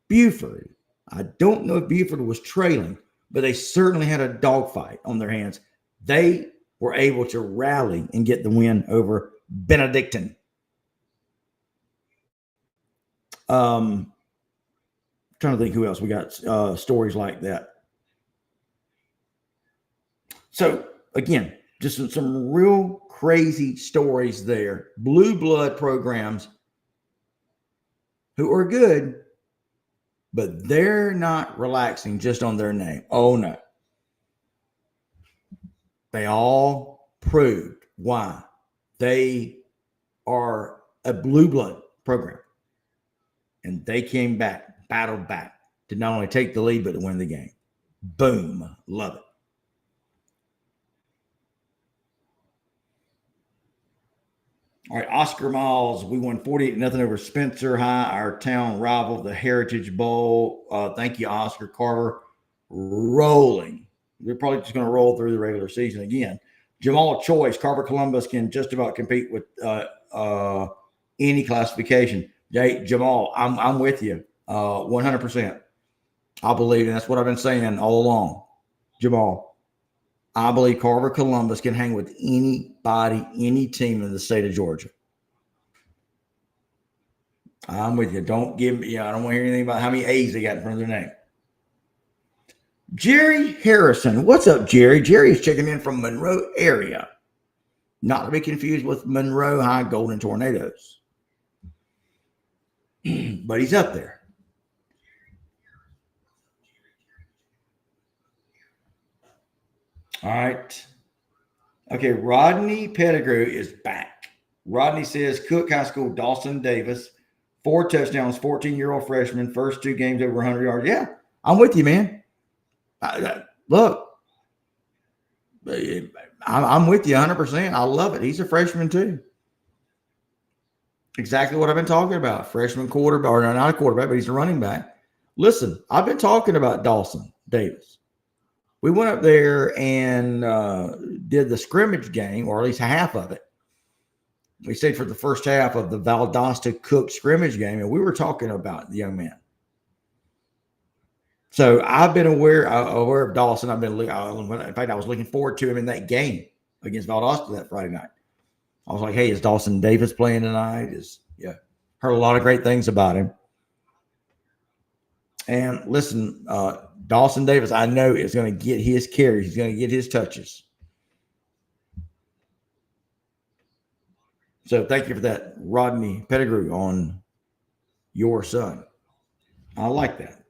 Buford, I don't know if Buford was trailing, but they certainly had a dogfight on their hands. They were able to rally and get the win over Benedictine. Trying to think who else we got stories like that. So again, just some real crazy stories there. Blue blood programs who are good, but they're not relaxing just on their name. Oh no. They all proved why they are a blue blood program. And they came back, battled back to not only take the lead, but to win the game. Boom. Love it. All right, Oscar Miles, we won 48-0 over Spencer High, our town rival, the Heritage Bowl. Thank you, Oscar Carver. Rolling. We're probably just going to roll through the regular season again. Jamal Choice, Carver Columbus can just about compete with any classification. Jamal, I'm with you 100%. I believe, and that's what I've been saying all along. Jamal, I believe Carver Columbus can hang with anybody, any team in the state of Georgia. I'm with you. Don't give me, I don't want to hear anything about how many A's they got in front of their name. Jerry Harrison. What's up, Jerry? Jerry is checking in from Monroe area. Not to be confused with Monroe High Golden Tornadoes. But he's up there. All right. Okay, Rodney Pettigrew is back. Rodney says Cook High School, Dawson Davis, 4 touchdowns, 14-year-old freshman, first 2 games over 100 yards. Yeah, I'm with you, man. Look, I'm with you 100%. I love it. He's a freshman too. Exactly what I've been talking about. Freshman quarterback, or not a quarterback, but he's a running back. Listen, I've been talking about Dawson Davis. We went up there and did the scrimmage game, or at least half of it. We stayed for the first half of the Valdosta Cook scrimmage game, and we were talking about the young man. So I've been aware of Dawson. In fact, I was looking forward to him in that game against Valdosta that Friday night. I was like, hey, is Dawson Davis playing tonight? Heard a lot of great things about him. And listen, Dawson Davis, I know, is going to get his carries. He's going to get his touches. So thank you for that, Rodney Pettigrew, on your son. I like that.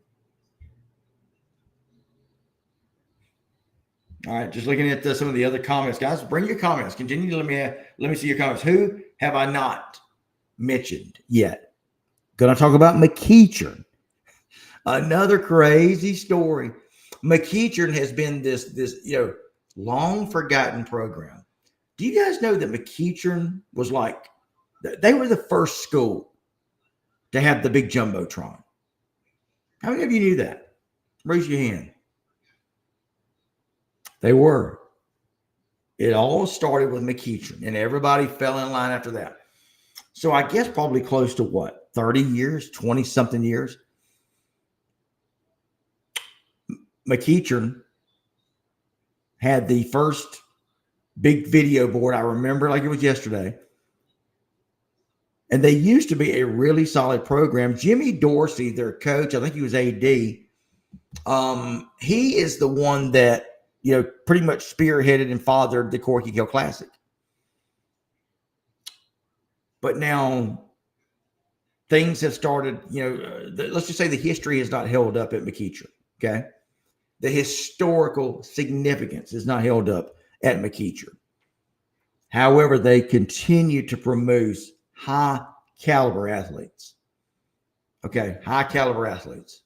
All right, just looking at some of the other comments, guys. Bring your comments. Continue to let me see your comments. Who have I not mentioned yet? Going to talk about McEachern. Another crazy story. McEachern has been this long forgotten program. Do you guys know that McEachern was they were the first school to have the big jumbotron? How many of you knew that? Raise your hand. They were. It all started with McEachern, and everybody fell in line after that. So I guess probably close to 30 years, 20-something years. McEachern had the first big video board. I remember like it was yesterday. And they used to be a really solid program. Jimmy Dorsey, their coach, I think he was AD. He is the one that, pretty much spearheaded and fathered the Corky Hill Classic. But now things have started, let's just say the history has not held up at McEachern, okay? The historical significance is not held up at McEachern. However, they continue to promote high caliber athletes. Okay, high caliber athletes.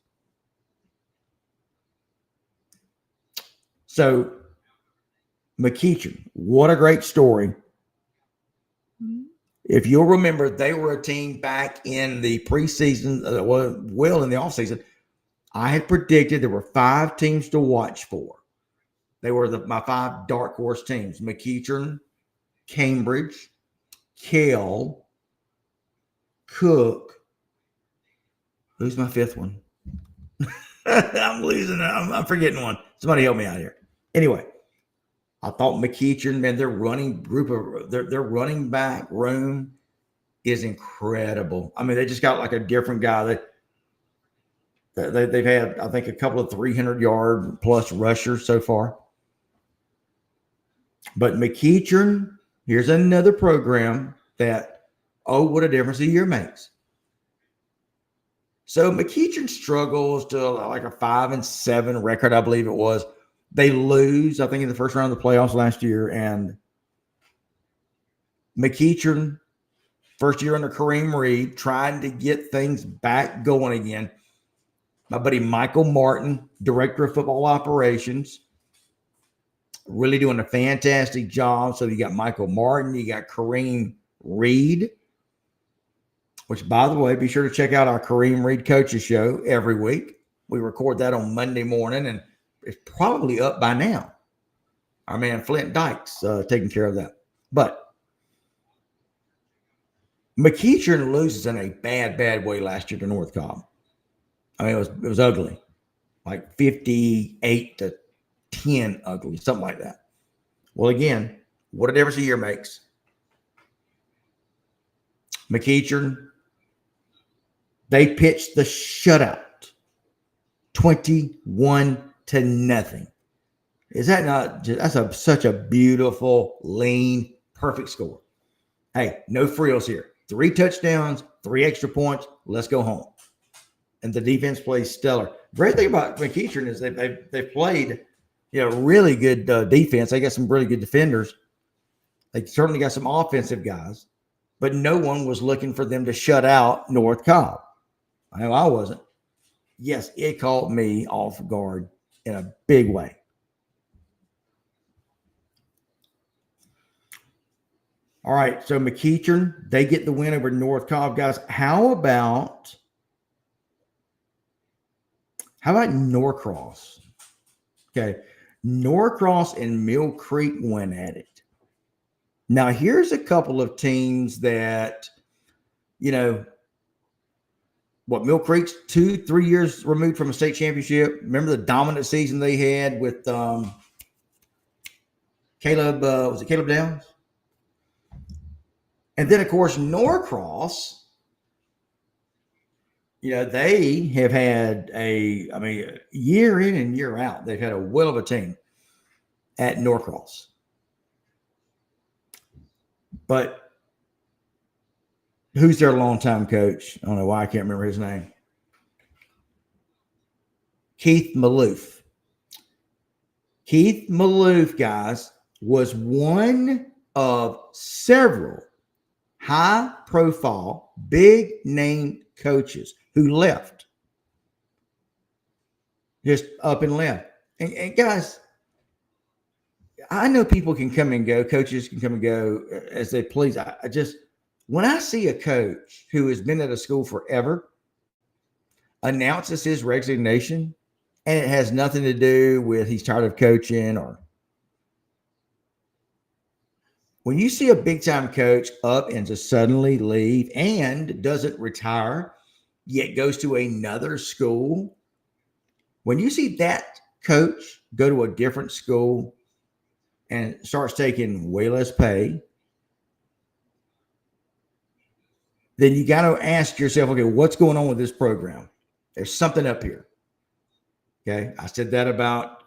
So, McEachern, what a great story. If you'll remember, they were a team back in the preseason, in the offseason. I had predicted there were 5 teams to watch for. They were my 5 dark horse teams: McEachern, Cambridge, Kell, Cook. Who's my fifth one? I'm losing. I'm forgetting one. Somebody help me out here. Anyway, I thought McEachern, man, their running back room is incredible. I mean, they just got like a different guy. They've had, I think, a couple of 300-yard plus rushers so far. But McEachern, here's another program that, oh, what a difference a year makes. So McEachern struggles to like a 5-7 record, I believe it was. They lose, I think, in the first round of the playoffs last year. And McEachern, first year under Kareem Reed, trying to get things back going again. My buddy Michael Martin, director of football operations, really doing a fantastic job. So you got Michael Martin, you got Kareem Reed, which, by the way, be sure to check out our Kareem Reed Coaches Show every week. We record that on Monday morning, and it's probably up by now. Our man Flint Dykes taking care of that. But McEachern loses in a bad way last year to North Cobb. I mean, it was ugly, like 58-10 ugly, something like that. Well, again, what a difference a year makes. McEachern, they pitched the shutout, 21-0. Is that not just, such a beautiful, lean, perfect score. Hey, no frills here. 3 touchdowns, 3 extra points. Let's go home. And the defense plays stellar. Great thing about McEachern is they've played, really good defense. They got some really good defenders. They certainly got some offensive guys, but no one was looking for them to shut out North Cobb. I know I wasn't. Yes, it caught me off guard in a big way. All right, so McEachern, they get the win over North Cobb, guys. How about Norcross? Okay, Norcross and Mill Creek went at it. Now, here's a couple of teams that, Mill Creek's 2-3 years removed from a state championship. Remember the dominant season they had with Caleb, was it Caleb Downs? And then, of course, Norcross, they have had year in and year out, they've had a will of a team at Norcross. But who's their longtime coach? I don't know why I can't remember his name. Keith Maloof. Keith Maloof, guys, was one of several high-profile, big-name coaches who left. Just up and left. And guys, I know people can come and go. Coaches can come and go as they please. When I see a coach who has been at a school forever announces his resignation, and it has nothing to do with he's tired of coaching, or when you see a big-time coach up and just suddenly leave and doesn't retire, yet goes to another school, when you see that coach go to a different school and starts taking way less pay, then you got to ask yourself, okay, what's going on with this program? There's something up here. Okay, I said that about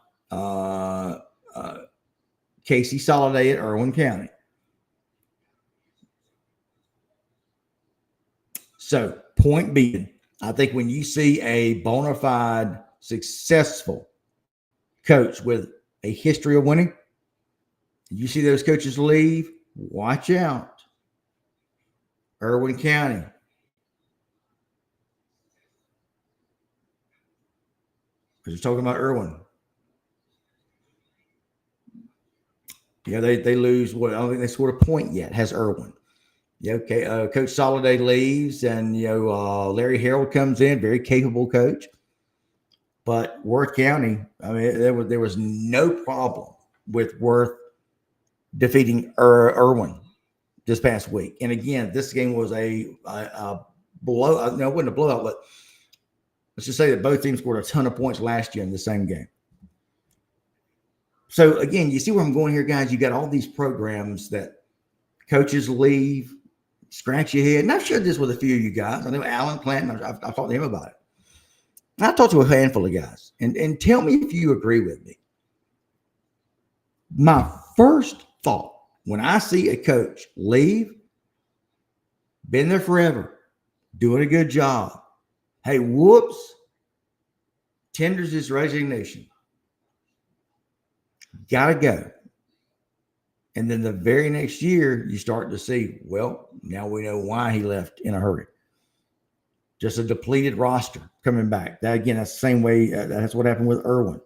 Casey Soliday at Irwin County. So, point being, I think when you see a bona fide, successful coach with a history of winning, you see those coaches leave, watch out. Irwin County. Because you're talking about Irwin. They lose. I don't think they scored a point yet. Has Irwin. Okay. Coach Soliday leaves, and Larry Harold comes in, very capable coach. But Worth County, there was no problem with Worth defeating Irwin this past week. And again, this game was a blowout. No, it wasn't a blowout, but let's just say that both teams scored a ton of points last year in the same game. So again, you see where I'm going here, guys. You got all these programs that coaches leave, scratch your head. And I've shared this with a few of you guys. I know Alan Clanton, I've talked to him about it. I talked to a handful of guys. And tell me if you agree with me. My first thought when I see a coach leave, been there forever, doing a good job, hey, whoops, tenders his resignation. Gotta go. And then the very next year, you start to see, well, now we know why he left in a hurry. Just a depleted roster coming back. That again, that's the same way. That's what happened with Irwin.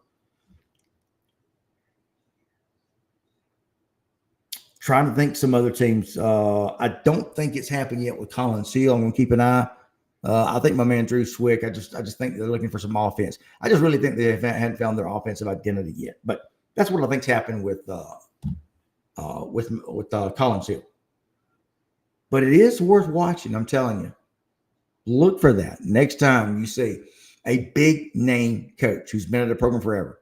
Trying to think some other teams. I don't think it's happened yet with Colin Seal. I'm going to keep an eye. I think my man Drew Swick. I just think they're looking for some offense. I just really think they hadn't found their offensive identity yet. But that's what I think's happened with Colin Seal. But it is worth watching. I'm telling you. Look for that next time you see a big name coach who's been at the program forever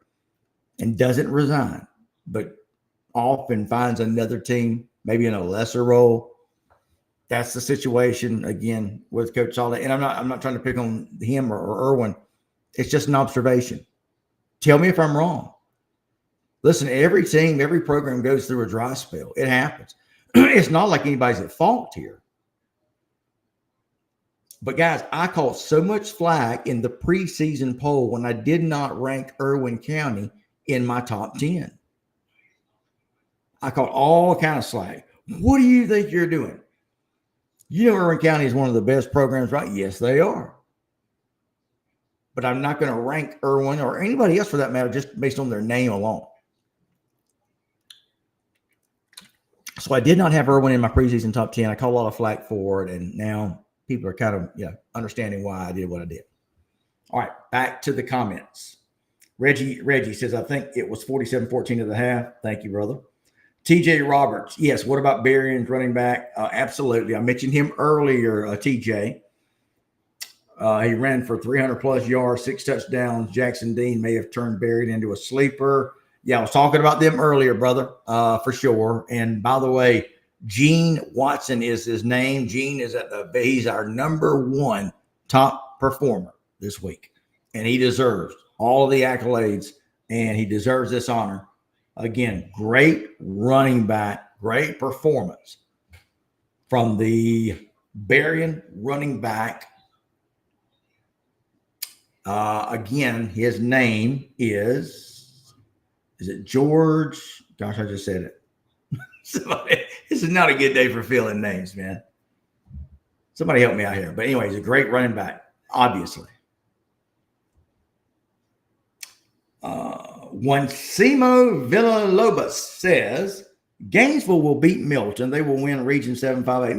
and doesn't resign, but often finds another team, maybe in a lesser role. That's the situation again with Coach Saleh. And I'm not trying to pick on him or Irwin. It's just an observation. Tell me if I'm wrong. Listen, every team, every program goes through a dry spell. It happens. It's not like anybody's at fault here. But guys, I caught so much flack in the preseason poll when I did not rank Irwin County in my top 10. I caught all kind of slack. What do you think you're doing? You know, Irwin County is one of the best programs, right? Yes, they are. But I'm not going to rank Irwin or anybody else for that matter just based on their name alone. So I did not have Irwin in my preseason top 10. I caught a lot of flack for it, and now people are kind of understanding why I did what I did. All right, back to the comments. Reggie says, I think it was 47-14 at the half. Thank you, brother. TJ Roberts. Yes, what about Berrien's running back? Absolutely. I mentioned him earlier, TJ. He ran for 300-plus yards, 6 touchdowns. Jackson Dean may have turned Berrien into a sleeper. Yeah, I was talking about them earlier, brother, for sure. And by the way, Gene Watson is his name. Gene is he's our number 1 top performer this week. And he deserves all of the accolades, and he deserves this honor. Again, great running back, great performance from the Berrien running back. Again, his name is it George? Gosh, I just said it. This is not a good day for filling names, man. Somebody help me out here. But anyway, he's a great running back, obviously. Juancimo Villalobos says, Gainesville will beat Milton. They will win Region 7-5A.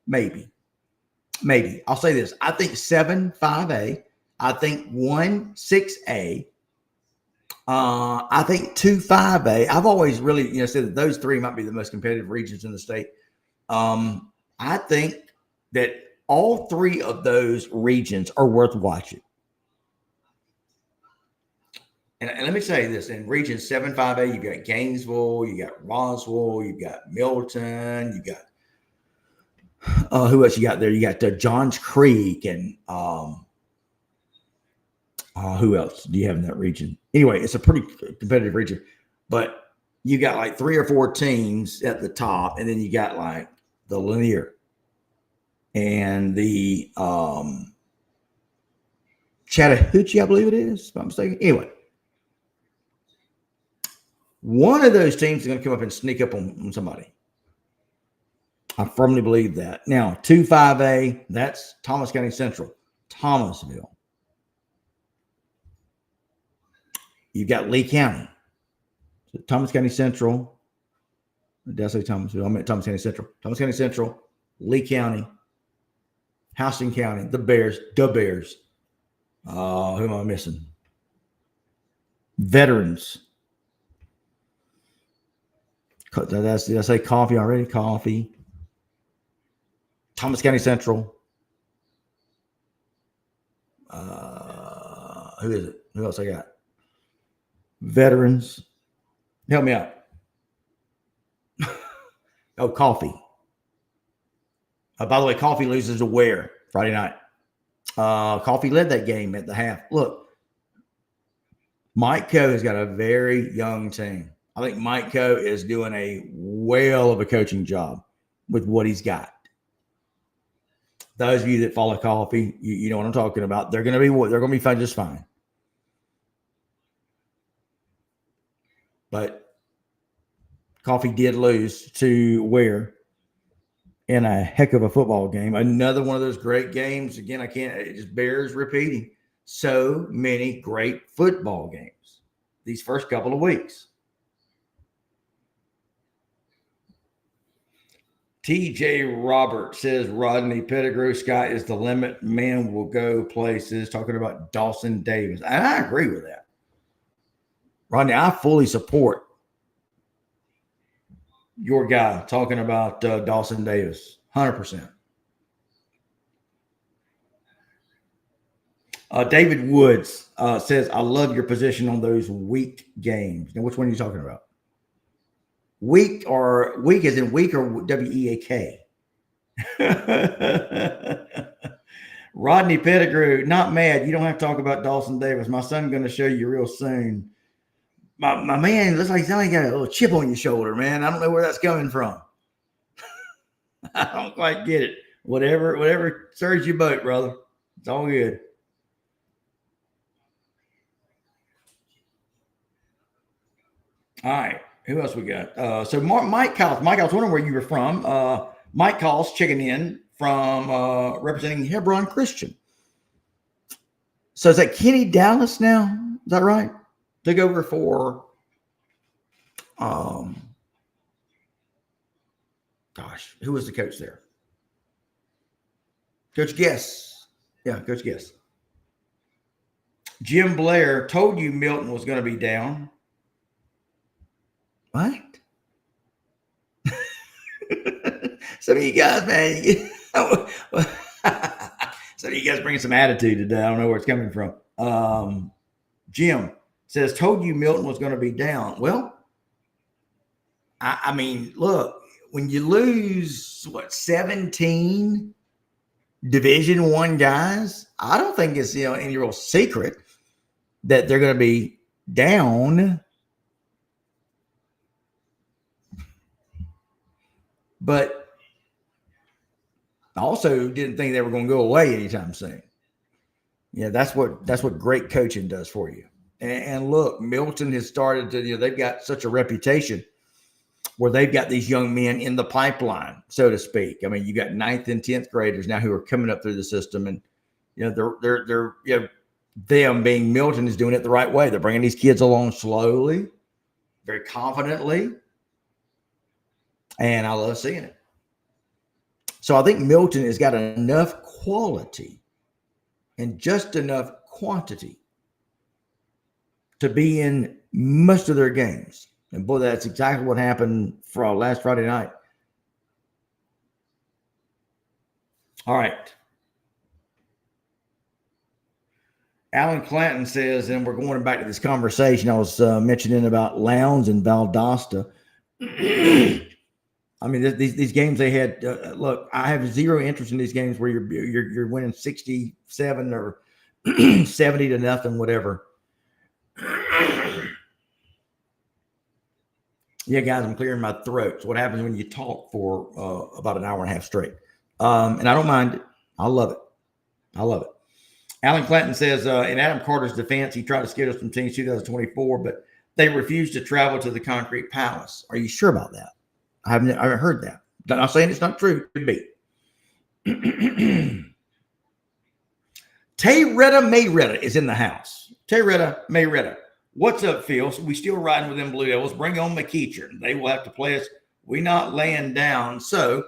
Maybe. I'll say this. I think 7-5A. I think 1-6A. I think 2-5A. I've always really said that those 3 might be the most competitive regions in the state. I think that all 3 of those regions are worth watching. And let me say this, in Region 7-5A, you've got Gainesville, you got Roswell, you've got Milton, you got who else you got there? You got Johns Creek and who else do you have in that region? Anyway, it's a pretty competitive region, but you got like 3 or 4 teams at the top, and then you got like the Lanier and the Chattahoochee, I believe it is, if I'm mistaken. Anyway, one of those teams is going to come up and sneak up on somebody. I firmly believe that. Now, 2-5A, that's Thomas County Central, Thomasville. You've got Lee County. So Thomas County Central. Did I say Thomasville? I meant Thomas County Central. Thomas County Central, Lee County, Houston County, the Bears. Who am I missing? Veterans. Did I say Coffee already? Coffee. Thomas County Central. Who is it? Who else I got? Veterans. Help me out. Oh, Coffee. By the way, Coffee loses to Ware Friday night. Coffee led that game at the half. Look, Mike Coe has got a very young team. I think Mike Coe is doing a whale of a coaching job with what he's got. Those of you that follow Coffee, you know what I'm talking about. They're going to be fine, just fine. But Coffee did lose to Ware in a heck of a football game. Another one of those great games. Again, it just bears repeating. So many great football games these first couple of weeks. TJ Robert says Rodney Pettigrew, sky is the limit. Man will go places. Talking about Dawson Davis. And I agree with that. Rodney, I fully support your guy talking about Dawson Davis. 100%. David Woods says, I love your position on those weak games. Now, which one are you talking about? Weak as in weak or W-E-A-K? Rodney Pettigrew, not mad. You don't have to talk about Dawson Davis. My son's going to show you real soon. My man, looks like you got a little chip on your shoulder, man. I don't know where that's coming from. I don't quite get it. Whatever serves your boat, brother. It's all good. All right. Who else we got? So Mike Calls. Mike, I was wondering where you were from. Mike Calls checking in from representing Hebron Christian. So is that Kenny Dallas now? Is that right? Took over for who was the coach there? Coach Guess. Yeah, Coach Guess. Jim Blair told you Milton was going to be down. What? Some of you guys, man. Some of you guys bring some attitude today. I don't know where it's coming from. Jim says, told you Milton was going to be down. Well, I mean, look, when you lose, 17 Division I guys, I don't think it's, any real secret that they're going to be down. But I also didn't think they were going to go away anytime soon. Yeah, that's what great coaching does for you. And look, Milton has started to, they've got such a reputation where they've got these young men in the pipeline, so to speak. I mean, you got 9th and 10th graders now who are coming up through the system, and they're them being Milton is doing it the right way. They're bringing these kids along slowly, very confidently. And I love seeing it. So I think Milton has got enough quality and just enough quantity to be in most of their games. And boy, that's exactly what happened for last Friday night. All right. Alan Clanton says, and we're going back to this conversation I was mentioning about Lowndes and Valdosta. I mean, these games they had. Look, I have zero interest in these games where you're winning 67 or 70 to nothing, whatever. Yeah, guys, I'm clearing my throat. So what happens when you talk for about an hour and a half straight? And I don't mind it. I love it. I love it. Alan Clanton says, in Adam Carter's defense, he tried to schedule some teams 2024, but they refused to travel to the Concrete Palace. Are you sure about that? I haven't heard that. I'm not saying it's not true. It could be. Tayretta Mayretta is in the house. Tayretta Mayretta. What's up, Phil? So we still riding with them Blue Devils. Bring on McEachern. They will have to play us. We not laying down. So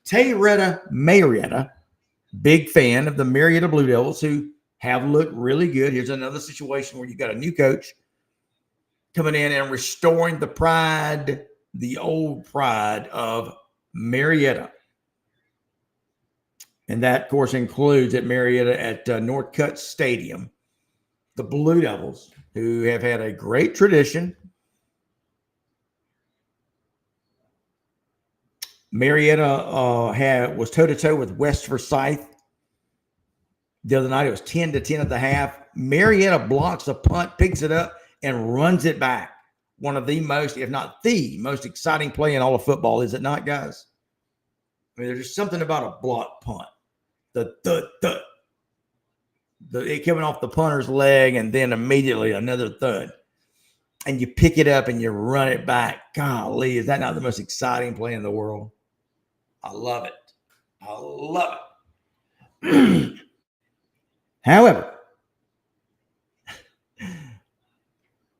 Tayretta Mayretta, big fan of the Marietta Blue Devils, who have looked really good. Here's another situation where you got a new coach coming in and restoring the pride, the old pride of Marietta. And that, of course, includes at Marietta at Northcutt Stadium. the Blue Devils, who have had a great tradition. Marietta was toe-to-toe with West Forsyth the other night. It was 10-10 at the half. Marietta blocks a punt, picks it up, and runs it back. One of the most, if not the most exciting play in all of football, is it not, guys? I mean, there's just something about a block punt. It coming off the punter's leg, and then immediately another thud. And you pick it up and you run it back. Golly, is that not the most exciting play in the world? I love it. I love it. However,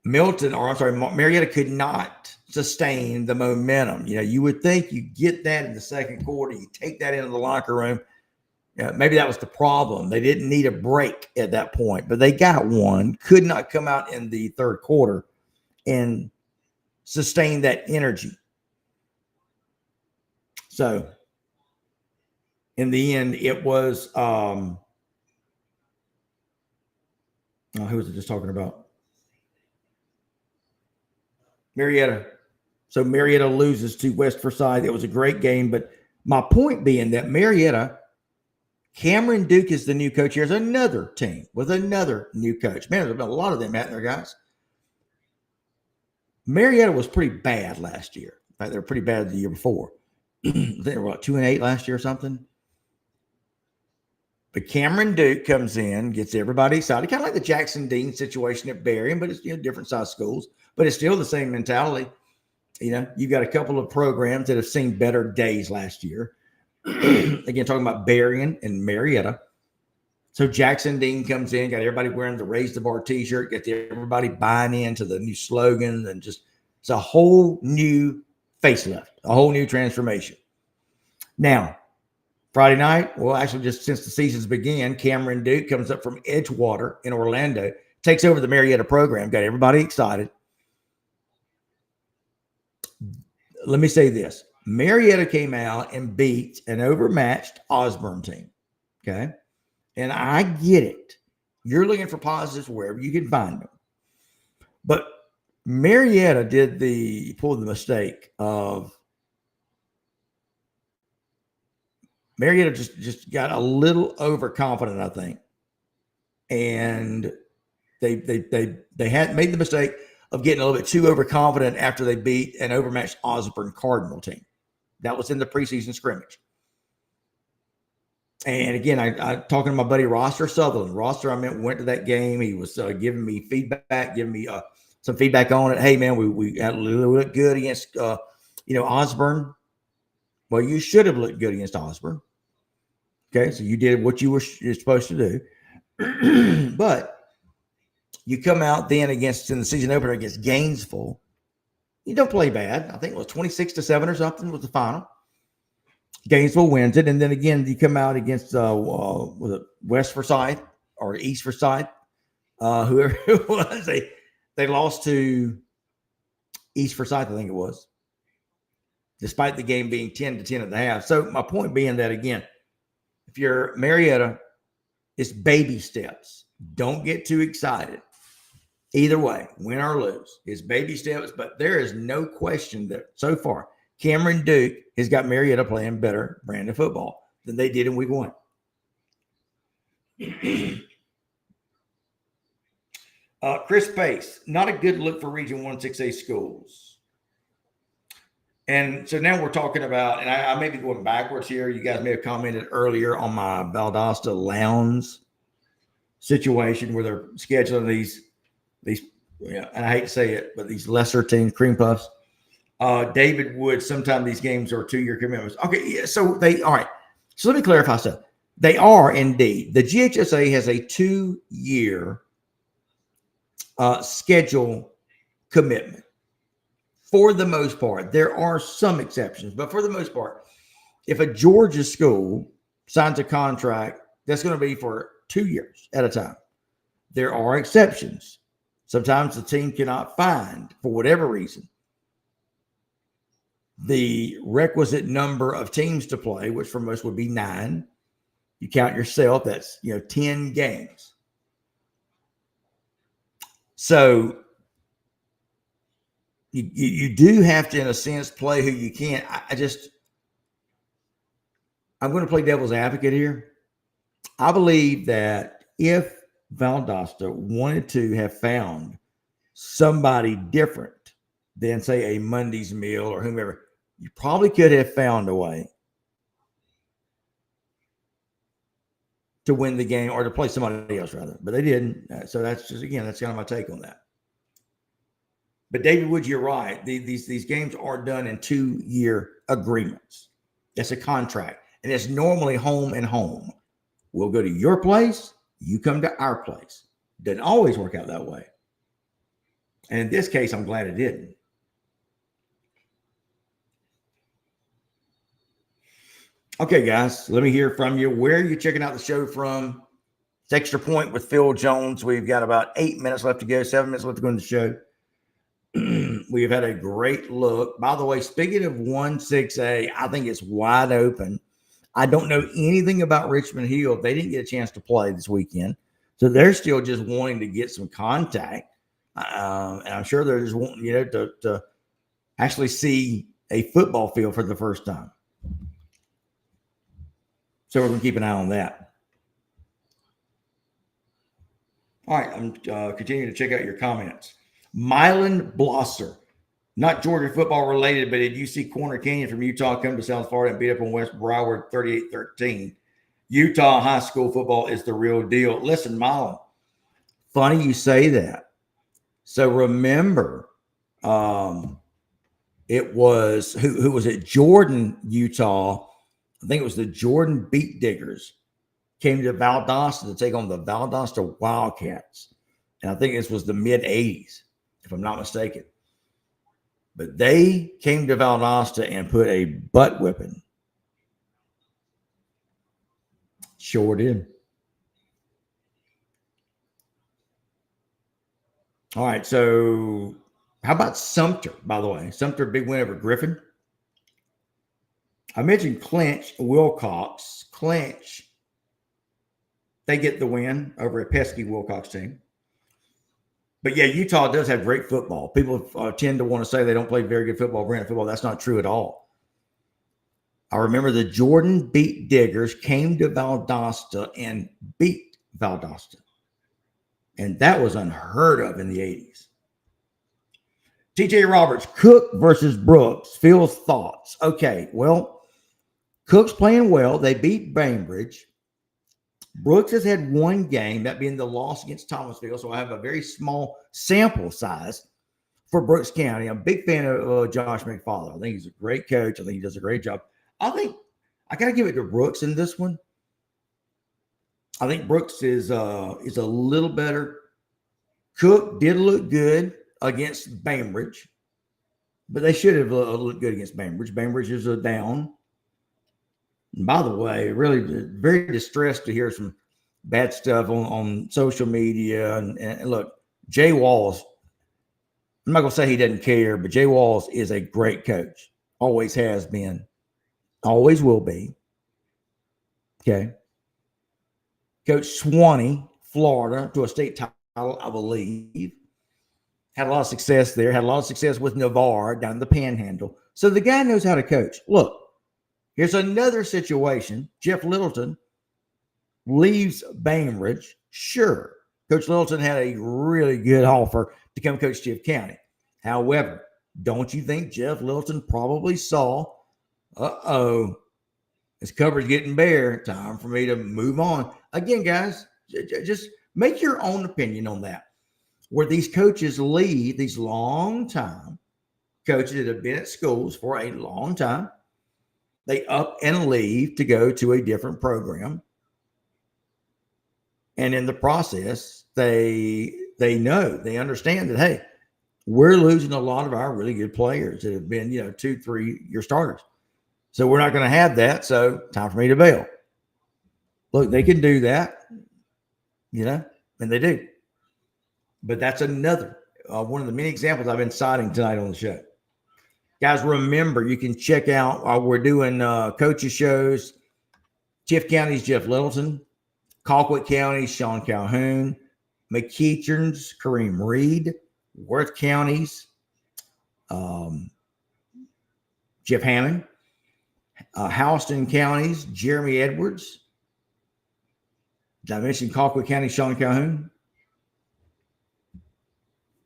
Marietta could not sustain the momentum. You would think you get that in the second quarter, you take that into the locker room. Maybe that was the problem. They didn't need a break at that point, but they got one, could not come out in the third quarter and sustain that energy. So in the end, it was, who was it just talking about? Marietta. So Marietta loses to West Forsyth. It was a great game, but my point being that Marietta, Cameron Duke is the new coach. Here's another team with another new coach. Man, there's been a lot of them out there, guys. Marietta was pretty bad last year. In fact, they were pretty bad the year before. They were 2-8 last year or something. But Cameron Duke comes in, gets everybody excited, kind of like the Jackson Dean situation at Berrien, but it's different size schools, but it's still the same mentality. You've got a couple of programs that have seen better days last year. Again, talking about Berrien and Marietta. So Jackson Dean comes in, got everybody wearing the Raise the Bar t-shirt, got everybody buying into the new slogan, and just it's a whole new facelift, a whole new transformation. Now, Friday night, well, actually just since the seasons began, Cameron Duke comes up from Edgewater in Orlando, takes over the Marietta program, got everybody excited. Let me say this. Marietta came out and beat an overmatched Osborne team, okay? And I get it. You're looking for positives wherever you can find them. But Marietta pulled the mistake of Marietta just got a little overconfident, I think. And they had made the mistake of getting a little bit too overconfident after they beat an overmatched Osborne Cardinal team. That was in the preseason scrimmage. And again, I talking to my buddy Roster Sutherland. Roster, went to that game. He was giving me feedback, giving me some feedback on it. Hey, man, we had looked good against Osborne. Well, you should have looked good against Osborne. Okay, so you did what you're supposed to do. But you come out then in the season opener against Gainesville. You don't play bad. I think it was 26-7 or something was the final. Gainesville wins it. And then again, you come out against was it West Forsyth or East Forsyth, whoever it was. They lost to East Forsyth, I think it was, despite the game being 10-10 at the half. So my point being that, again, if you're Marietta, it's baby steps. Don't get too excited. Either way, win or lose, it's baby steps. But there is no question that so far, Cameron Duke has got Marietta playing better brand of football than they did in week one. Chris Pace, not a good look for Region 1 6A schools. And so now we're talking about, and I may be going backwards here. You guys may have commented earlier on my Valdosta Lowndes situation where they're scheduling these, and I hate to say it, but these lesser teams, cream puffs. David Wood, sometimes these games are 2-year commitments. Okay, yeah, so all right. So let me clarify something. They are indeed. The GHSA has a 2-year schedule commitment. For the most part, there are some exceptions, but for the most part, if a Georgia school signs a contract, that's going to be for 2 years at a time. There are exceptions. Sometimes the team cannot find, for whatever reason, the requisite number of teams to play, which for most would be 9. You count yourself, that's 10 games. So you do have to, in a sense, play who you can. I'm going to play devil's advocate here. I believe that if Valdosta wanted to have found somebody different than, say, a Monday's Meal or whomever, you probably could have found a way to win the game or to play somebody else, rather. But they didn't. So that's just, again, that's kind of my take on that. But David Woods, you're right. These games are done in 2-year agreements. That's a contract. And it's normally home and home. We'll go to your place. You come to our place. Doesn't always work out that way. And in this case, I'm glad it didn't. Okay, guys, let me hear from you. Where are you checking out the show from? It's Extra Point with Phil Jones. We've got about 8 minutes left to go, 7 minutes left to go in the show. We've had a great look. By the way, speaking of 1-6A, I think it's wide open. I don't know anything about Richmond Hill. They didn't get a chance to play this weekend. So they're still just wanting to get some contact. And I'm sure they're just wanting, to actually see a football field for the first time. So we're going to keep an eye on that. All right, I'm continuing to check out your comments. Mylan Blosser, not Georgia football related, but did you see Corner Canyon from Utah come to South Florida and beat up on West Broward 38-13? Utah high school football is the real deal. Listen, Mylan, funny you say that. So remember, it was, who was it? Jordan, Utah. I think it was the Jordan Beat Diggers came to Valdosta to take on the Valdosta Wildcats. And I think this was the mid-'80s, if I'm not mistaken. But they came to Valdosta and put a butt whipping. Sure did. All right, so how about Sumter, by the way? Sumter, big win over Griffin. I mentioned Clinch, Wilcox. Clinch, they get the win over a pesky Wilcox team. But, yeah, Utah does have great football. People tend to want to say they don't play very good football, brand football. That's not true at all. I remember the Jordan Beat Diggers came to Valdosta and beat Valdosta. And that was unheard of in the 80s. TJ Roberts, Cook versus Brooks. Phil's thoughts. Okay, well, Cook's playing well. They beat Bainbridge. Brooks has had one game, that being the loss against Thomasville. So I have a very small sample size for Brooks County. I'm a big fan of Josh McFarland. I think he's a great coach. I think he does a great job. I think I got to give it to Brooks in this one. I think Brooks is a little better. Cook did look good against Bainbridge, but they should have looked good against Bainbridge. Bainbridge is a down. And by the way, really very distressed to hear some bad stuff on social media. And look, Jay Walls, I'm not going to say he doesn't care, but Jay Walls is a great coach. Always has been. Always will be. Okay. Coach Swanee, Florida, to a state title, I believe. Had a lot of success there. Had a lot of success with Navarre down in the Panhandle. So the guy knows how to coach. Look, here's another situation. Jeff Littleton leaves Bainbridge. Sure, Coach Littleton had a really good offer to come coach Tift County. However, don't you think Jeff Littleton probably saw, this cover's getting bare. Time for me to move on. Again, guys, just make your own opinion on that. Where these coaches leave, these long-time coaches that have been at schools for a long time, they up and leave to go to a different program. And in the process, they know, they understand that, hey, we're losing a lot of our really good players that have been, 2-3 year starters. So we're not going to have that. So time for me to bail. Look, they can do that, and they do. But that's another one of the many examples I've been citing tonight on the show. Guys, remember, you can check out, we're doing coaches shows. Tift County's Jeff Littleton. Colquitt County, Sean Calhoun. McEachern's, Kareem Reed, Worth County's, Jeff Hammond, Houston County's, Jeremy Edwards. Did I mention Colquitt County, Sean Calhoun?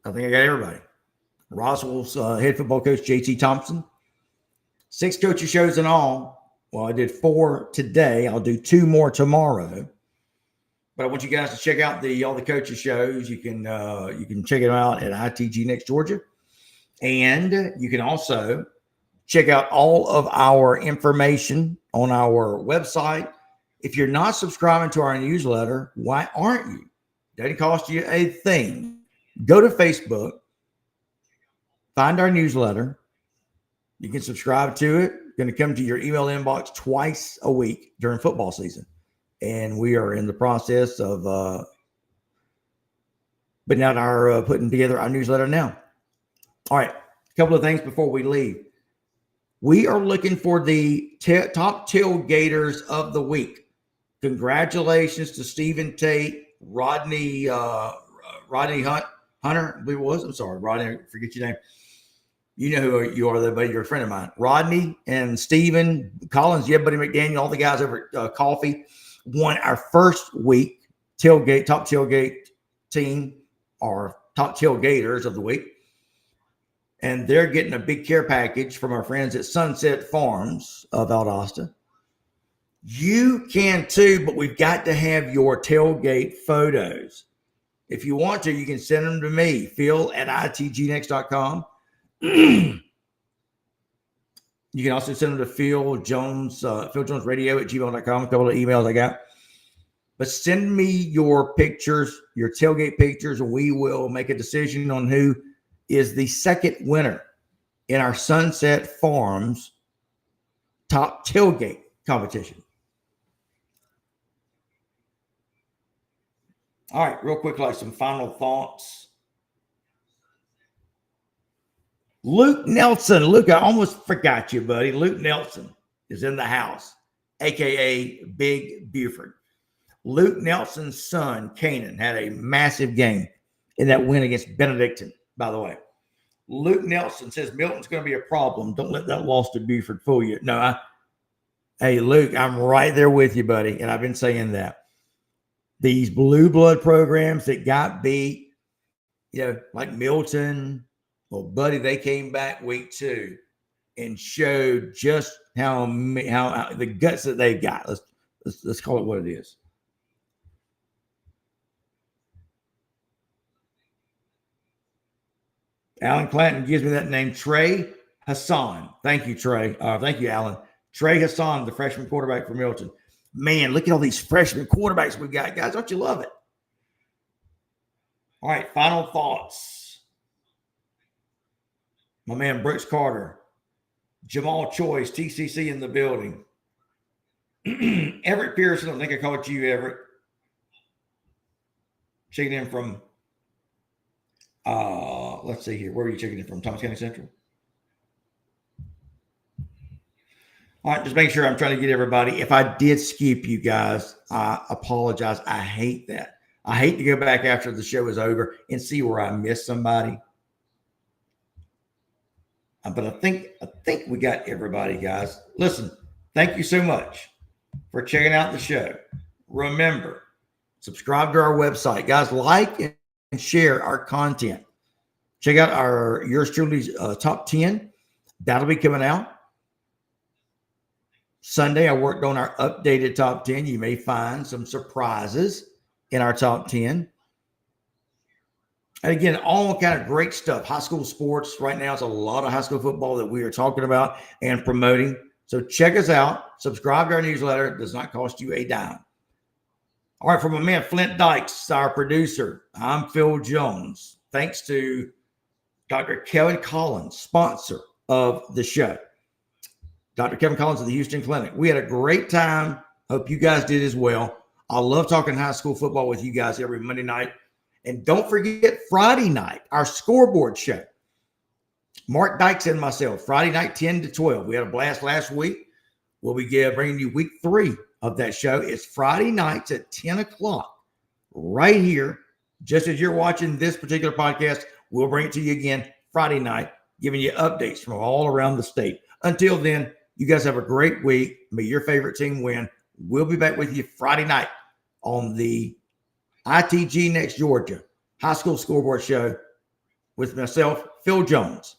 I think I got everybody. Roswell's head football coach, JT Thompson. 6 coaches shows in all. Well, I did 4 today. I'll do 2 more tomorrow. But I want you guys to check out all the coaches shows. You can check it out at ITG Next Georgia. And you can also check out all of our information on our website. If you're not subscribing to our newsletter, why aren't you? Doesn't cost you a thing. Go to Facebook, find our newsletter. You can subscribe to it. It's going to come to your email inbox twice a week during football season. And we are in the process of putting together our newsletter now. All right, a couple of things before we leave. We are looking for the top tailgaters of the week. Congratulations to Stephen Tate, Rodney Hunter, I believe it was. I'm sorry, Rodney, forget your name. You know who you are, though, buddy. You're a friend of mine. Rodney and Stephen Collins, Buddy McDaniel, all the guys over at Coffee won our first week top tailgate team, or top tailgaters of the week. And they're getting a big care package from our friends at Sunset Farms of Valdosta. You can too, but we've got to have your tailgate photos. If you want to, you can send them to me, Phil at itgnext.com. You can also send them to Phil Jones Radio at gmail.com. A couple of emails I got. But send me your pictures, your tailgate pictures, and we will make a decision on who is the second winner in our Sunset Farms top tailgate competition. All right, real quick, like some final thoughts. Luke Nelson. Luke, I almost forgot you, buddy. Luke Nelson is in the house, a.k.a. Big Buford. Luke Nelson's son, Canaan, had a massive game in that win against Benedictine, by the way. Luke Nelson says Milton's going to be a problem. Don't let that loss to Buford fool you. No, hey, Luke, I'm right there with you, buddy, and I've been saying that. These blue blood programs that got beat, like Milton, well, buddy, they came back week 2 and showed just how the guts that they've got. Let's call it what it is. Alan Clanton gives me that name, Trey Hassan. Thank you, Trey. Thank you, Alan. Trey Hassan, the freshman quarterback for Milton. Man, look at all these freshman quarterbacks we've got, guys. Don't you love it? All right, final thoughts. My man, Brooks Carter. Jamal Choice, TCC in the building. Everett Pearson, I think I called you, Everett. Checking in from, let's see here. Where are you checking in from? Thomas County Central? All right, just make sure I'm trying to get everybody. If I did skip you guys, I apologize. I hate that. I hate to go back after the show is over and see where I missed somebody. But I think we got everybody, guys. Listen, thank you so much for checking out the show. Remember, subscribe to our website. Guys, like and share our content. Check out our yours truly's top 10. That'll be coming out. Sunday, I worked on our updated top 10. You may find some surprises in our top 10. And again, all kind of great stuff. High school sports. Right now, it's a lot of high school football that we are talking about and promoting. So check us out. Subscribe to our newsletter. It does not cost you a dime. All right, from my man Flint Dykes, our producer, I'm Phil Jones. Thanks to Dr. Kevin Collins, sponsor of the show. Dr. Kevin Collins of the Houston Clinic. We had a great time. Hope you guys did as well. I love talking high school football with you guys every Monday night. And don't forget Friday night, our scoreboard show. Mark Dykes and myself, Friday night, 10 to 12. We had a blast last week. We'll be bringing you week 3 of that show. It's Friday nights at 10 o'clock right here just as you're watching this particular podcast, we'll bring it to you again Friday night, giving you updates from all around the state. Until then, you guys have a great week. May your favorite team win. We'll be back with you Friday night on the ITG Next Georgia High School Scoreboard Show with myself, Phil Jones.